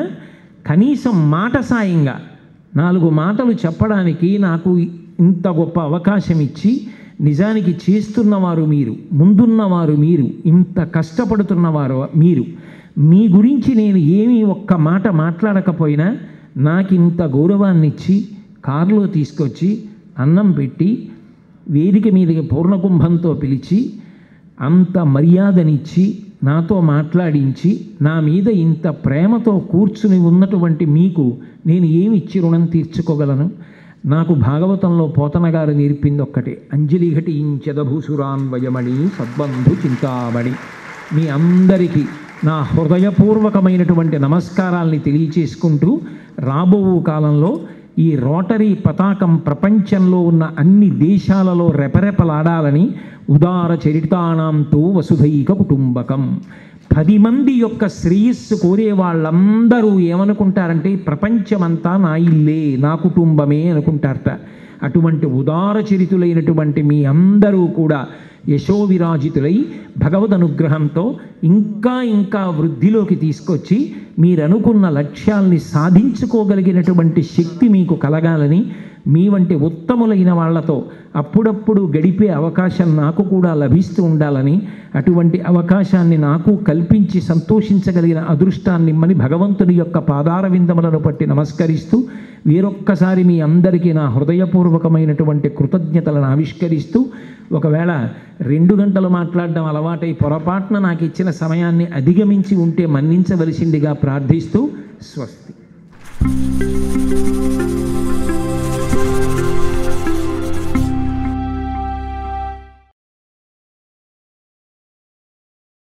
కనీసం మాట సాయంగా 4 మాటలు చెప్పడానికి నాకు ఇంత గొప్ప అవకాశం ఇచ్చి, నిజానికి చేస్తున్నవారు మీరు, ముందున్నవారు మీరు, ఇంత కష్టపడుతున్నవారు మీరు. మీ గురించి నేను ఏమీ ఒక్క మాట మాట్లాడకపోయినా నాకు ఇంత గౌరవాన్ని ఇచ్చి కారులో తీసుకొచ్చి అన్నం పెట్టి వేదిక మీదకి పూర్ణకుంభంతో పిలిచి అంత మర్యాదనిచ్చి నాతో మాట్లాడించి నా మీద ఇంత ప్రేమతో కూర్చుని ఉన్నటువంటి మీకు నేను ఏమి ఇచ్చి రుణం తీర్చుకోగలను? నాకు భాగవతంలో పోతన గారు నేర్పింది ఒక్కటే, అంజలి ఘటించెదభూసురాన్వయమణి సద్బంధు చింతామణి. మీ అందరికీ నా హృదయపూర్వకమైనటువంటి నమస్కారాల్ని తెలియచేసుకుంటూ రాబో కాలంలో ఈ రోటరీ పతాకం ప్రపంచంలో ఉన్న అన్ని దేశాలలో రెపరెపలాడాలని ఉదార చరితానాంతో వసుధైక కుటుంబకం. 10 మంది యొక్క శ్రేయస్సు కోరే వాళ్ళందరూ ఏమనుకుంటారంటే ప్రపంచమంతా నా ఇల్లే, నా కుటుంబమే అనుకుంటారట. అటువంటి ఉదార చరితులైనటువంటి మీ అందరూ కూడా యశోవిరాజితులై భగవద్ అనుగ్రహంతో ఇంకా ఇంకా వృద్ధిలోకి తీసుకొచ్చి మీరనుకున్న లక్ష్యాల్ని సాధించుకోగలిగినటువంటి శక్తి మీకు కలగాలని, మీ వంటి ఉత్తములైన వాళ్లతో అప్పుడప్పుడు గడిపే అవకాశం నాకు కూడా లభిస్తూ ఉండాలని, అటువంటి అవకాశాన్ని నాకు కల్పించి సంతోషించగలిగిన అదృష్టాన్ని ఇమ్మని భగవంతుని యొక్క పాదార విందములను పట్టి నమస్కరిస్తూ వీరొక్కసారి మీ అందరికీ నా హృదయపూర్వకమైనటువంటి కృతజ్ఞతలను ఆవిష్కరిస్తూ, ఒకవేళ 2 గంటలు మాట్లాడడం అలవాటై పొరపాటున నాకు ఇచ్చిన సమయాన్ని అధిగమించి ఉంటే మన్నించవలసిందిగా ప్రార్థిస్తూ స్వస్తి.